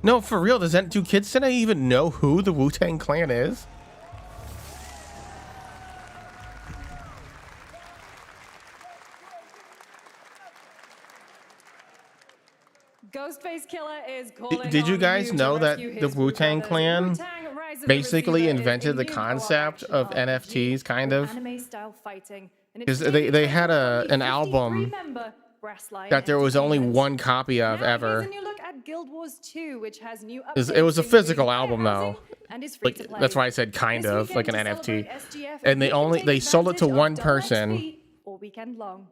No, for real, do kids today even know who the Wu-Tang Clan is? Ghostface Killer is calling. Did you on guys know that the Wu-Tang Clan basically invented the concept of NFTs, kind of? Because they had an album that there was only one copy of ever. It was a physical album though. Like that's why I said kind of like an NFT. And they sold it to one person. All weekend long.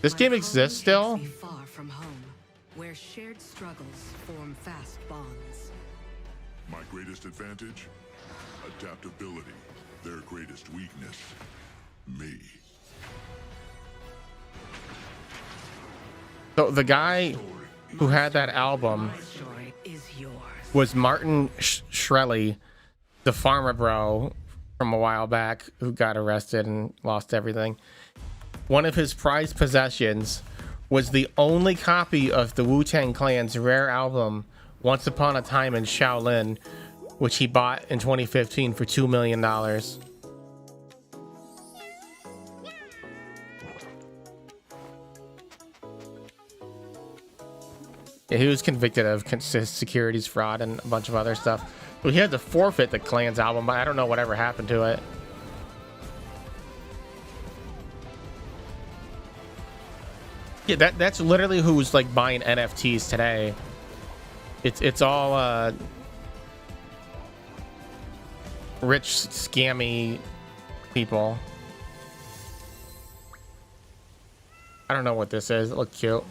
This game exists still? Far from home, where shared struggles form fast bonds. My greatest advantage? Adaptability. Their greatest weakness? Me. So the guy who had that album was Martin Shkreli, the farmer bro from a while back who got arrested and lost everything. One of his prized possessions was the only copy of the Wu-Tang Clan's rare album, Once Upon a Time in Shaolin, which he bought in 2015 for $2 million. Yeah, he was convicted of securities fraud and a bunch of other stuff. But he had to forfeit the Clan's album, but I don't know whatever happened to it. Yeah, that's literally who's like buying NFTs today. It's all rich scammy people. I don't know what this is. It looks cute.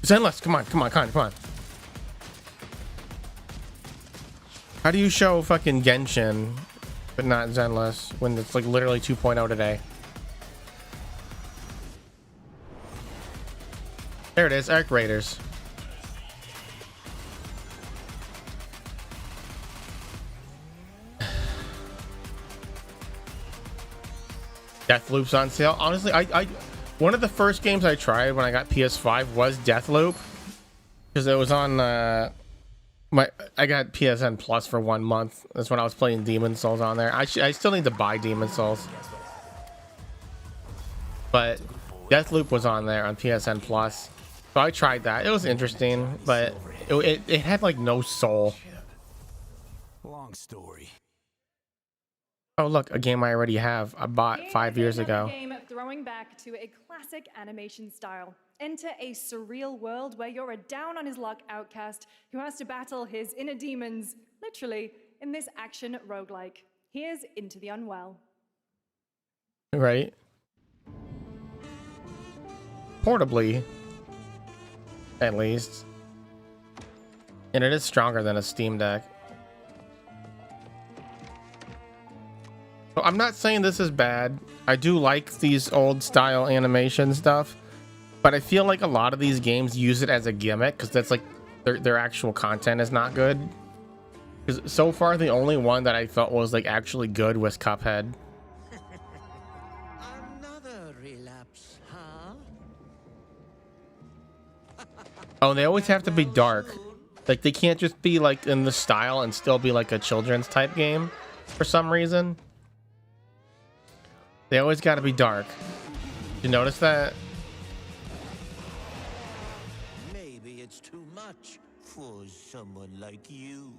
Zenless, come on. How do you show fucking Genshin but not Zenless when it's like literally 2.0 today? There it is, Arc Raiders. Deathloop's on sale. Honestly, I one of the first games I tried when I got PS5 was Deathloop, because it was on I got PSN Plus for 1 month. That's when I was playing Demon Souls on there. I still need to buy Demon Souls, but Deathloop was on there on PSN Plus, so I tried that. It was interesting, but it had like no soul. Long story. Oh look, a game I already have. I bought 5 years ago. Game throwing back to a classic animation style. Enter a surreal world where you're a down-on-his-luck outcast who has to battle his inner demons, literally, in this action roguelike. Here's Into the Unwell. Right. Portably, at least. And it is stronger than a Steam Deck. So I'm not saying this is bad. I do like these old style animation stuff, but I feel like a lot of these games use it as a gimmick because that's like their actual content is not good. Because so far the only one that I felt was like actually good was Cuphead. Another relapse, huh? Oh, they always have to be dark. Like they can't just be like in the style and still be like a children's type game for some reason. They always got to be dark. You notice that? Maybe it's too much for someone like you.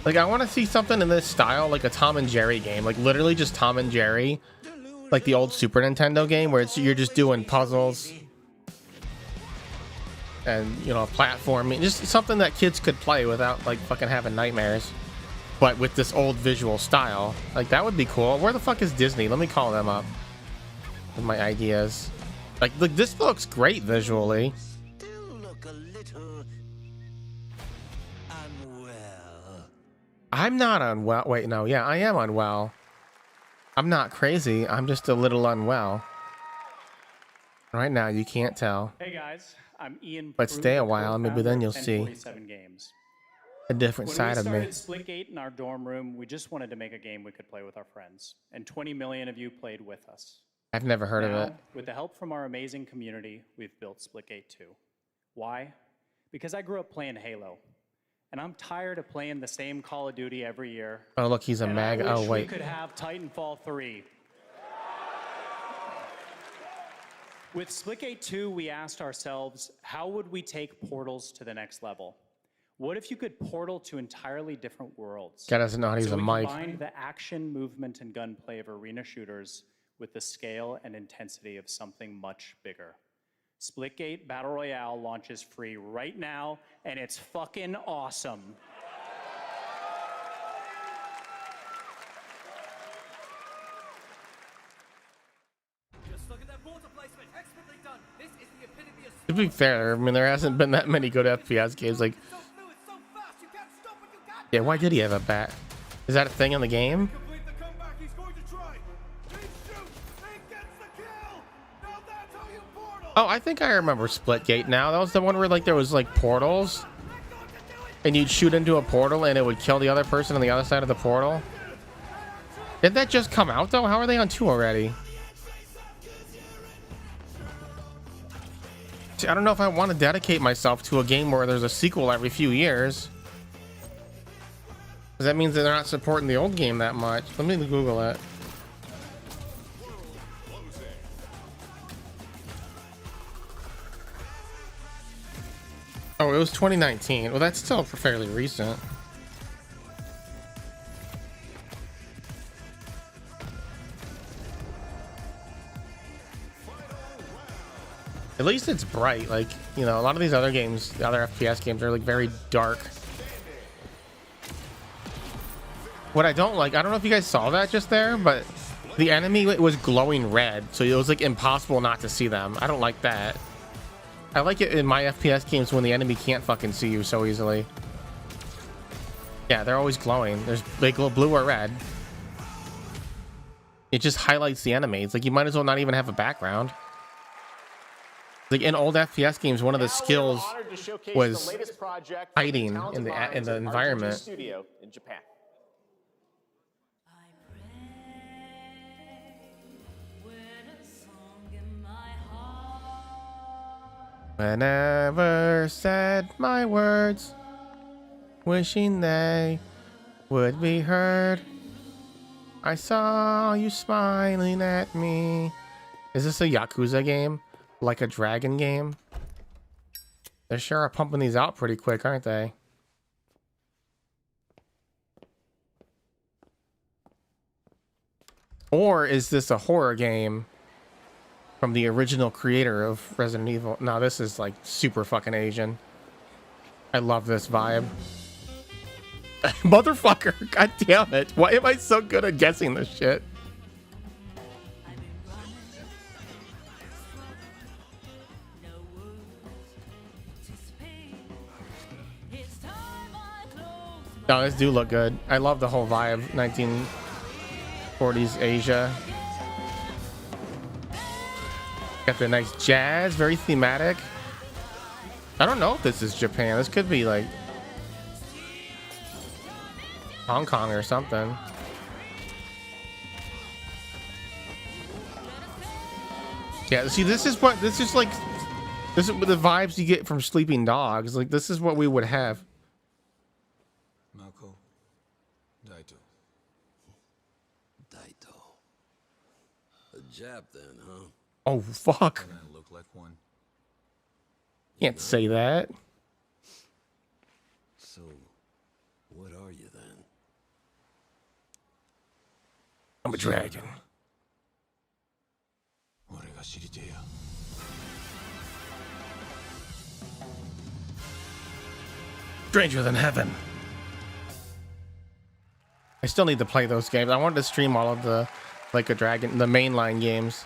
Like I want to see something in this style, like a Tom and Jerry game, like literally just Tom and Jerry, like the old Super Nintendo game where you're just doing puzzles and, you know, platforming, just something that kids could play without like fucking having nightmares. But with this old visual style, like that would be cool. Where the fuck is Disney? Let me call them up with my ideas. Like, look, this looks great visually. Still look a little unwell. I'm not unwell. Wait, no, yeah, I am unwell. I'm not crazy. I'm just a little unwell. Right now, you can't tell. Hey guys, I'm Ian. But stay a while, maybe then you'll see Games. a different side of me. When we started Splitgate in our dorm room, we just wanted to make a game we could play with our friends. And 20 million of you played with us. I've never heard of Now, it. with the help from our amazing community, we've built Splitgate 2. Why? Because I grew up playing Halo. And I'm tired of playing the same Call of Duty every year. Oh, look, he's a And mag. I wish Oh, wait. we could have Titanfall 3. With Splitgate 2, we asked ourselves, how would we take portals to the next level? What if you could portal to entirely different worlds? Guy doesn't know how to use a we mic. combined the action, movement, and gunplay of arena shooters with the scale and intensity of something much bigger. Splitgate Battle Royale launches free right now, and it's fucking awesome. To be fair, I mean, there hasn't been that many good FPS games. Like, yeah, why did he have a bat? Is that a thing in the game? Oh, I think I remember Splitgate now. That was the one where like there was like portals, and you'd shoot into a portal and it would kill the other person on the other side of the portal. Did that just come out though? How are they on 2 already? See, I don't know if I want to dedicate myself to a game where there's a sequel every few years. Because that means that they're not supporting the old game that much. Let me Google it. Oh, it was 2019. Well, that's still fairly recent. At least it's bright. Like, you know, a lot of these other games, the other FPS games are like very dark. What I don't like, I don't know if you guys saw that just there, but the enemy was glowing red, so it was like impossible not to see them. I don't like that. I like it in my FPS games when the enemy can't fucking see you so easily. Yeah, they're always glowing. They glow blue or red. It just highlights the enemy. It's like you might as well not even have a background. Like in old FPS games, one of the skills was hiding in the environment. Studio in Japan. Whenever said my words, wishing they would be heard. I saw you smiling at me. Is this a Yakuza game? Like a dragon game? They sure are pumping these out pretty quick, aren't they? Or is this a horror game from the original creator of Resident Evil? No, this is like super fucking Asian. I love this vibe. Motherfucker, god damn it. Why am I so good at guessing this shit? No, this do look good. I love the whole vibe. 1940s Asia. Got the nice jazz, very thematic. I don't know if this is Japan. This could be like Hong Kong or something. Yeah, see, this is like this is the vibes you get from Sleeping Dogs. Like, this is what we would have. Mako. Daito. Daito. A Jap then, huh? Oh, fuck. Doesn't I look like one? Can't say that. So, what are you then? I'm a dragon. Stranger than heaven. I still need to play those games. I wanted to stream all of the Like a Dragon, the mainline games.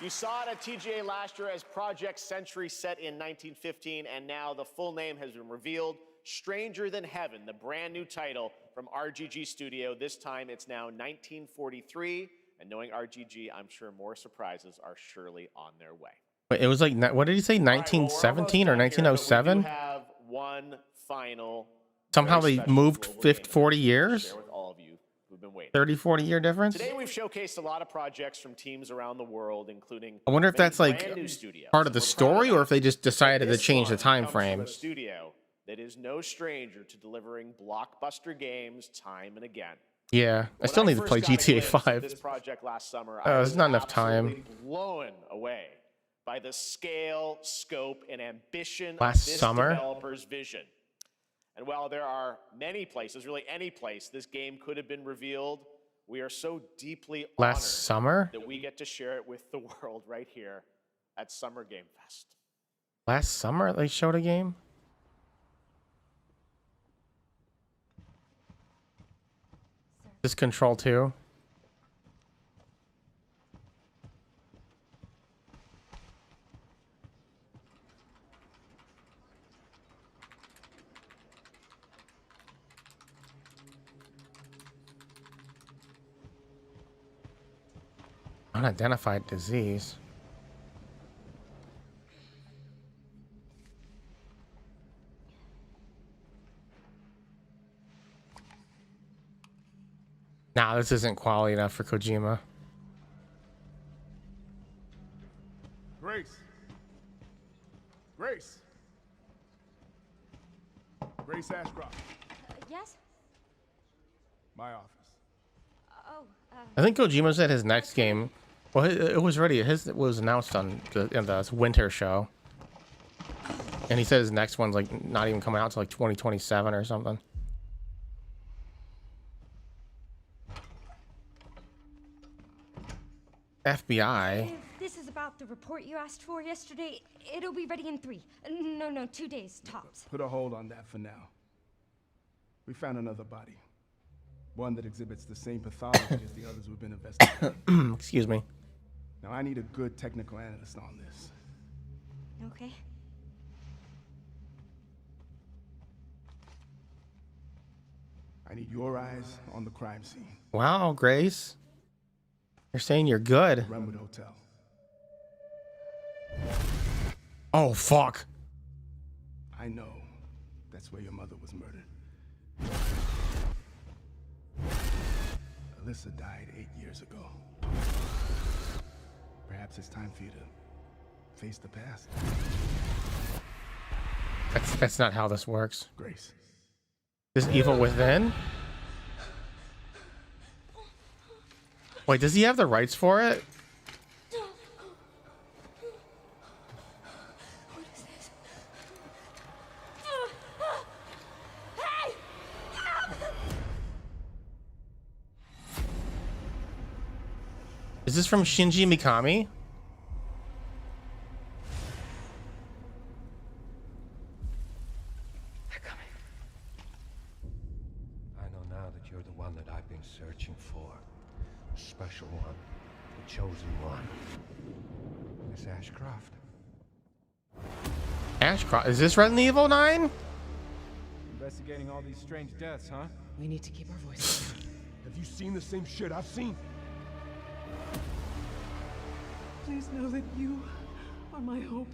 You saw it at TGA last year as Project Century set in 1915, and now the full name has been revealed. Stranger Than Heaven, the brand new title from RGG Studio. This time it's now 1943, and knowing RGG, I'm sure more surprises are surely on their way. Wait, it was like, what did he say, 1917 or 1907? We do have one final. Somehow they moved 40 years? With all of you who've been waiting. 30, 40 year difference? Today we've showcased a lot of projects from teams around the world, including I wonder if that's like part of the story or if they just decided to change the time frame. A studio that is no stranger to delivering blockbuster games time and again. Yeah, I still need to play GTA 5. This project last summer, There's not enough time. Blown away by the scale, scope, and ambition Last of this summer? developer's vision. And while there are many places, really any place, this game could have been revealed, we are so deeply honored summer? that we get to share it with the world right here at Summer Game Fest. Last summer they showed a game? This Control 2? Unidentified disease. Nah, this isn't quality enough for Kojima. Grace. Grace. Grace Ashcroft. Yes? My office. I think Kojima said his next game. Well, it was ready. It was announced on the winter show, and he said his next one's like not even coming out till like 2027 or something. FBI. If this is about the report you asked for yesterday, it'll be ready in 3. No, 2 days tops. Put a hold on that for now. We found another body. One that exhibits the same pathology as the others we've been investigating. Excuse me. Now, I need a good technical analyst on this. Okay. I need your eyes on the crime scene. Wow, Grace. You're saying you're good. Runwood Hotel. Oh, fuck. I know that's where your mother was murdered. Alyssa died 8 years ago. Perhaps it's time for you to face the past. That's not how this works. Grace. This evil within? Wait, does he have the rights for it? Is this from Shinji Mikami? I know now that you're the one that I've been searching for. The special one. The chosen one. Miss Ashcroft. Ashcroft? Is this Resident Evil 9? Investigating all these strange deaths, huh? We need to keep our voices. Have you seen the same shit I've seen? Please know that you are my hope.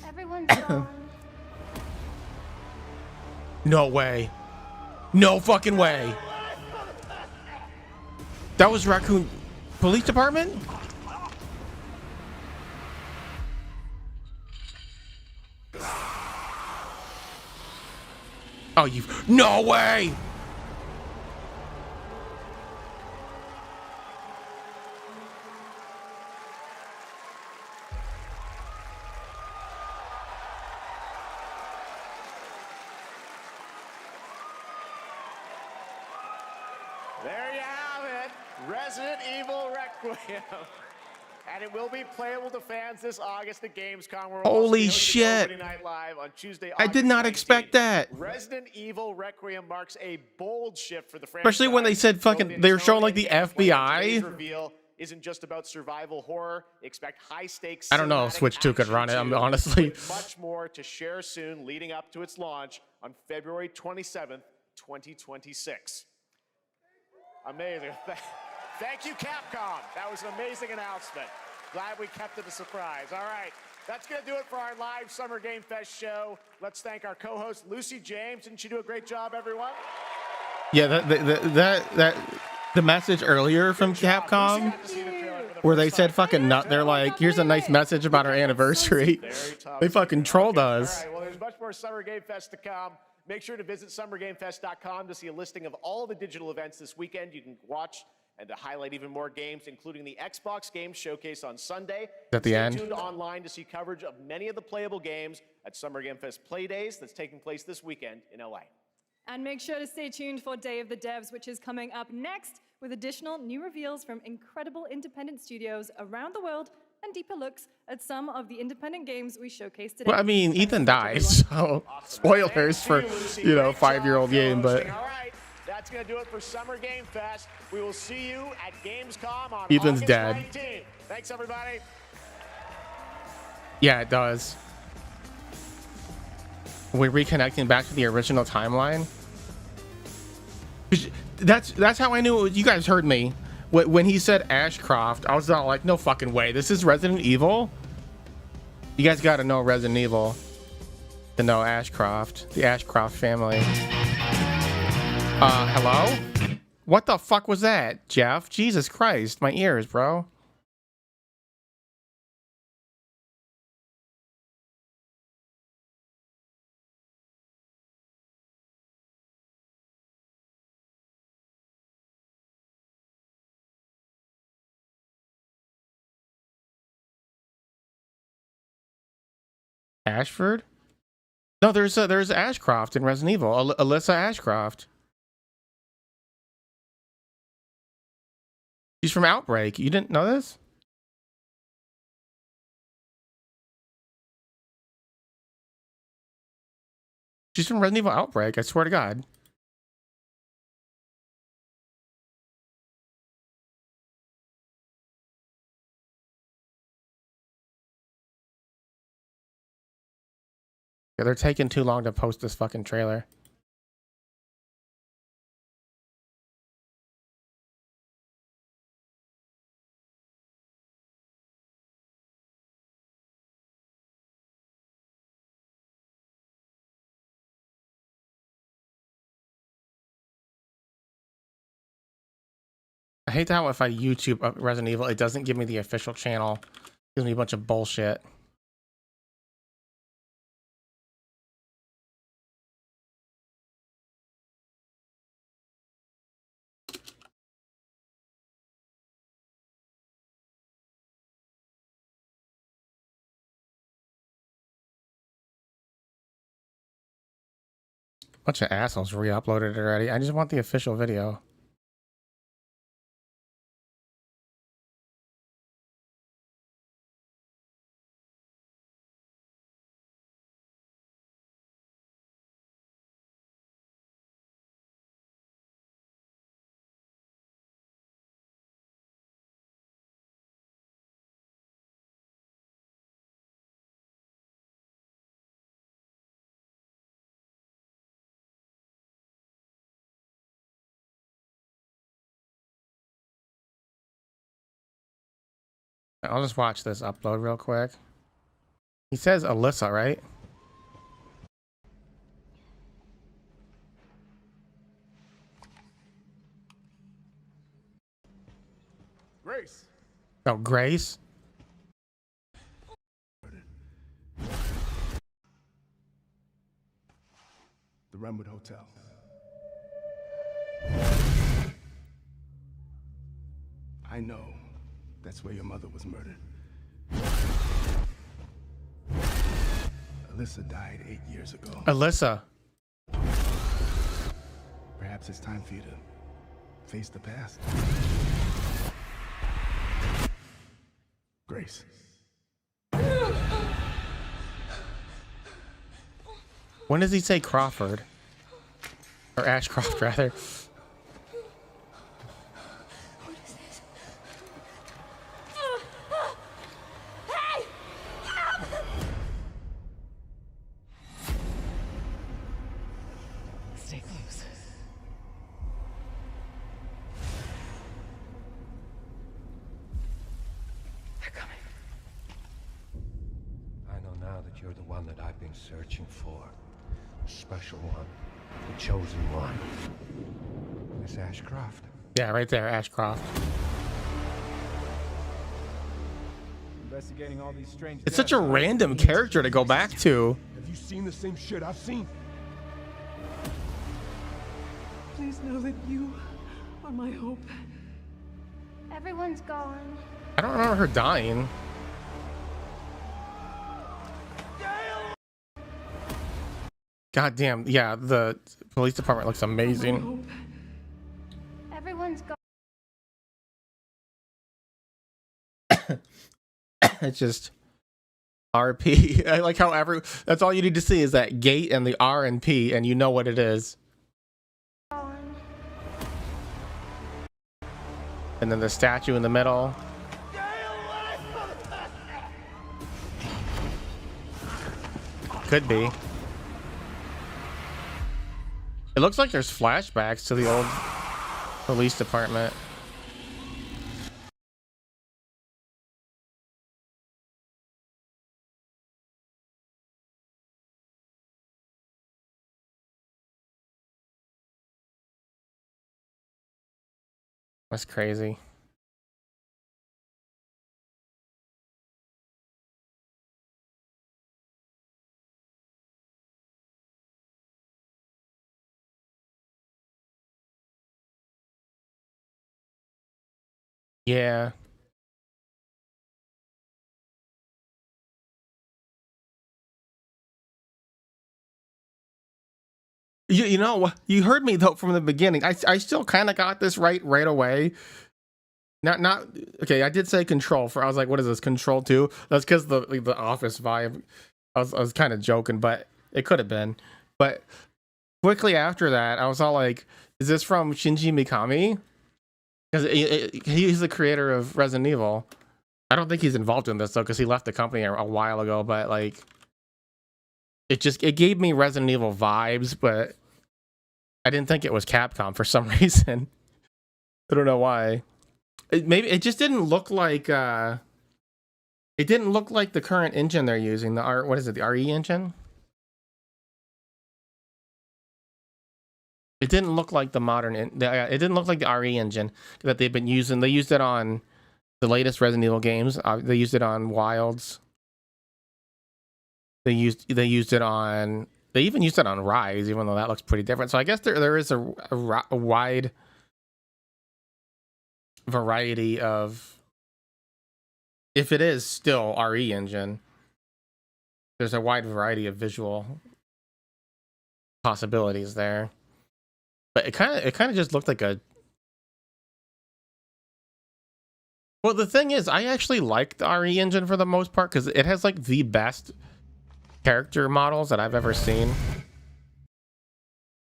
Everyone's gone. No way. No fucking way. That was Raccoon Police Department? Oh, you. No way! There you have it, Resident Evil Requiem. And it will be playable to fans this August at Gamescom. We're Holy also hosting shit. Opening Night Live on Tuesday, I did not August expect 19th. that. Resident Evil Requiem marks a bold shift for the franchise. Especially when they said fucking, they were showing like the Today's FBI. reveal isn't just about survival horror. Expect high stakes. I don't know if cinematic Switch 2 could action run it, I'm too, honestly. with much more to share soon leading up to its launch on February 27th, 2026. Amazing. Thank you, Capcom. That was an amazing announcement. Glad we kept it a surprise. All right, that's going to do it for our live Summer Game Fest show. Let's thank our co-host, Lucy James. Didn't she do a great job, everyone? Yeah, the message earlier from Capcom where they said fucking nut, they're like, here's a nice message about our anniversary. They fucking trolled us. All right, well, there's much more Summer Game Fest to come. Make sure to visit summergamefest.com to see a listing of all the digital events this weekend. You can watch and to highlight even more games, including the Xbox Games Showcase on Sunday. At the Stay end. tuned online to see coverage of many of the playable games at Summer Game Fest Play Days that's taking place this weekend in LA. And make sure to stay tuned for Day of the Devs, which is coming up next with additional new reveals from incredible independent studios around the world and deeper looks at some of the independent games we showcased today. Well, I mean, Ethan dies, so spoilers for, 5-year-old game, but All right, that's going to do it for Summer Game Fest. We will see you at Gamescom on Ethan's August dead. 19th. Thanks, everybody. yeah, it does. We're reconnecting back to the original timeline. That's how I knew you guys heard me. When he said Ashcroft, I was all like, no fucking way. This is Resident Evil? You guys gotta know Resident Evil to know Ashcroft. The Ashcroft family. Hello? What the fuck was that, Jeff? Jesus Christ, my ears, bro. Ashford? No, there's Ashcroft in Resident Evil. Alyssa Ashcroft. She's from Outbreak. You didn't know this? She's from Resident Evil Outbreak, I swear to God. Yeah, they're taking too long to post this fucking trailer. I hate how if I YouTube Resident Evil, it doesn't give me the official channel Gives me a bunch of bullshit. Bunch of assholes re-uploaded it already. I just want the official video. I'll just watch this upload real quick. He says Alyssa, right? Grace. Oh, Grace? The Runwood Hotel. I know that's where your mother was murdered. Alyssa died 8 years ago. Alyssa. Perhaps it's time for you to face the past. Grace. When does he say Crawford? Or Ashcroft, rather. Stay close. They're coming. I know now that you're the one that I've been searching for. The special one. The chosen one. Miss Ashcroft. Yeah, right there, Ashcroft. Investigating all these strange It's such a random character to go back to. Have you seen the same shit I've seen? Please know that you are my hope. Everyone's gone. I don't remember her dying. God damn, yeah, the police department looks amazing. Everyone's gone. It's just RP. I like how that's all you need to see is that gate and the R and P, and you know what it is. And then the statue in the middle. Could be. It looks like there's flashbacks to the old police department. That's crazy. Yeah. You know, you heard me though from the beginning. I still kind of got this right away. Not okay. I did say control for. I was like, what is this, control 2? That's because the office vibe. I was kind of joking, but it could have been. But quickly after that, I was all like, is this from Shinji Mikami? Because he's the creator of Resident Evil. I don't think he's involved in this though, because he left the company a while ago. But like, it gave me Resident Evil vibes, but I didn't think it was Capcom for some reason. I don't know why. Maybe it just didn't look like it didn't look like the current engine they're using. The what is it? The RE engine? It didn't look like the modern. It didn't look like the RE engine that they've been using. They used it on The latest Resident Evil games, they used it on Wilds. They used it on. They even used it on Rise, even though that looks pretty different. So I guess there is a wide variety of. If it is still RE engine, there's a wide variety of visual possibilities there. But it kind of just looked like a. Well, the thing is, I actually like the RE engine for the most part because it has like the best character models that I've ever seen.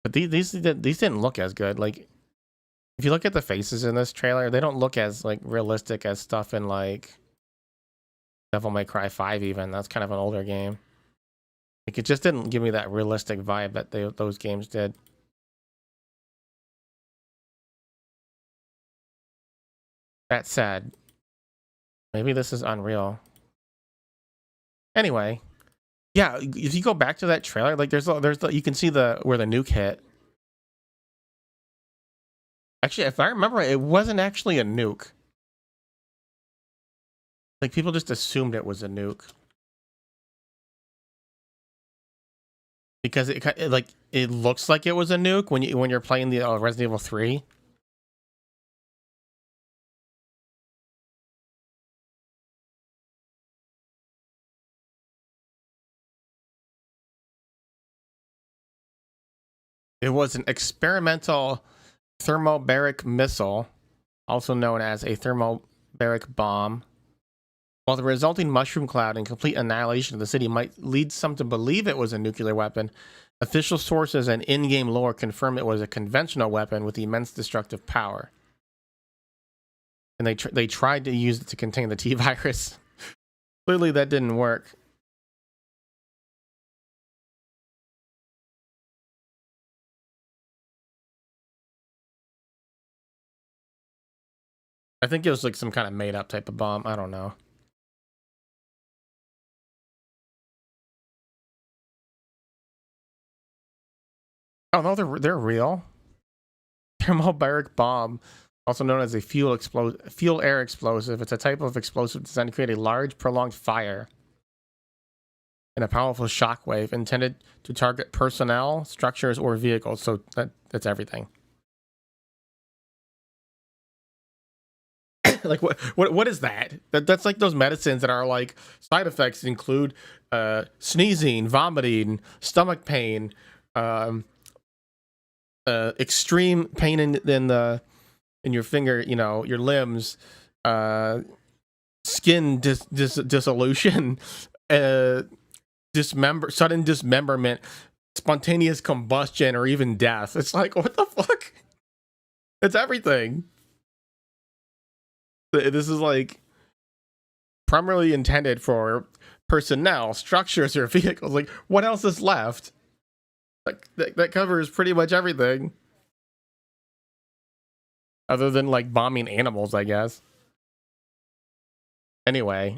But these didn't look as good. Like, if you look at the faces in this trailer, they don't look as like realistic as stuff in like Devil May Cry 5 even. That's kind of an older game. Like, it just didn't give me that realistic vibe that those games did. That said, maybe this is Unreal. Anyway, yeah, if you go back to that trailer, like there's you can see where the nuke hit. Actually, if I remember right, it wasn't actually a nuke. Like, people just assumed it was a nuke. Because it looks like it was a nuke when you're playing the Resident Evil 3. It was an experimental thermobaric missile, also known as a thermobaric bomb. While the resulting mushroom cloud and complete annihilation of the city might lead some to believe it was a nuclear weapon, official sources and in-game lore confirm it was a conventional weapon with immense destructive power. And they tried to use it to contain the T-virus. Clearly that didn't work. I think it was like some kind of made-up type of bomb. I don't know. Oh no, they're real. Thermobaric bomb, also known as a fuel air explosive. It's a type of explosive designed to create a large, prolonged fire and a powerful shockwave intended to target personnel, structures, or vehicles. So that's everything. Like what is that? That's like those medicines that are like side effects include sneezing, vomiting, stomach pain, extreme pain in your finger, you know, your limbs, skin dissolution, sudden dismemberment, spontaneous combustion, or even death. It's like, what the fuck? It's everything. This is like primarily intended for personnel, structures, or vehicles. Like, what else is left? Like that covers pretty much everything, other than like bombing animals, I guess. Anyway,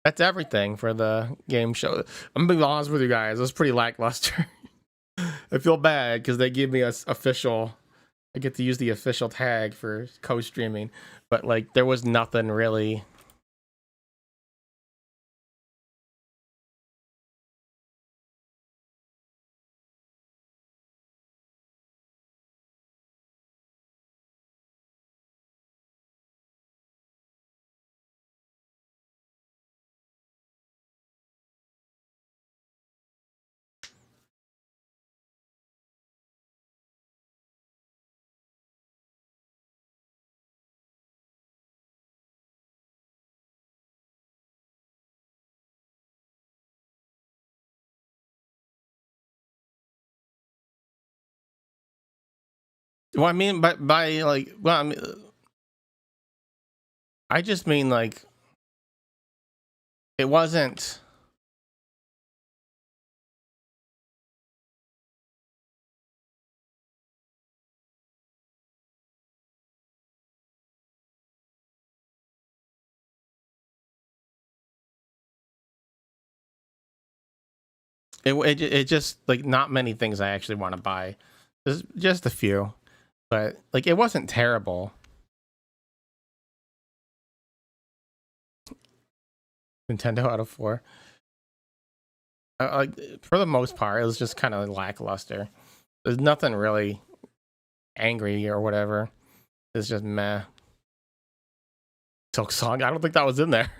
that's everything for the game show. I'm being honest with you guys. It was pretty lackluster. I feel bad because they give me a official. I get to use the official tag for co-streaming, but like there was nothing really. Well, I mean, by like, well, I mean, I just mean like, it wasn't. It just like not many things I actually want to buy. There's just a few, but like it wasn't terrible. Nintendo out of 4. Like for the most part, it was just kind of lackluster. There's nothing really angry or whatever. It's just meh. Silk Song, I don't think that was in there.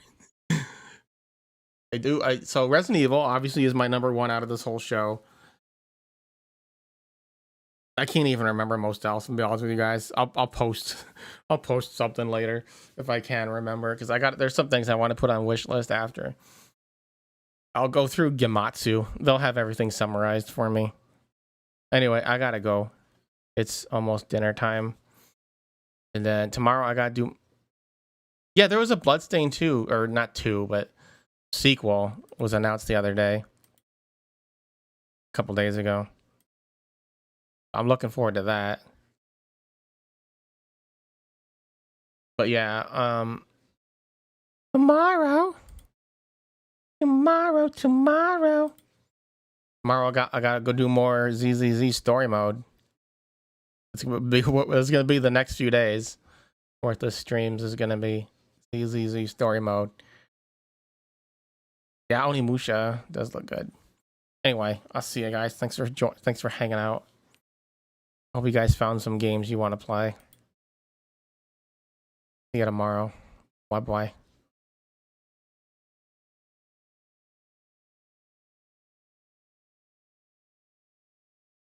So Resident Evil obviously is my number 1 out of this whole show. I can't even remember most else, to be honest with you guys. I'll post something later if I can remember, because there's some things I want to put on wish list after. I'll go through Gematsu. They'll have everything summarized for me. Anyway, I gotta go. It's almost dinner time. And then tomorrow I gotta do... Yeah, there was a Bloodstain 2, or not 2, but sequel was announced the other day. A couple days ago. I'm looking forward to that. But yeah, tomorrow I gotta go do more ZZZ story mode. It's gonna be the next few days worth of streams is gonna be ZZZ story mode. Yeah, Onimusha does look good. Anyway, I'll see you guys. Thanks for hanging out. Hope you guys found some games you want to play. See you tomorrow. Bye bye.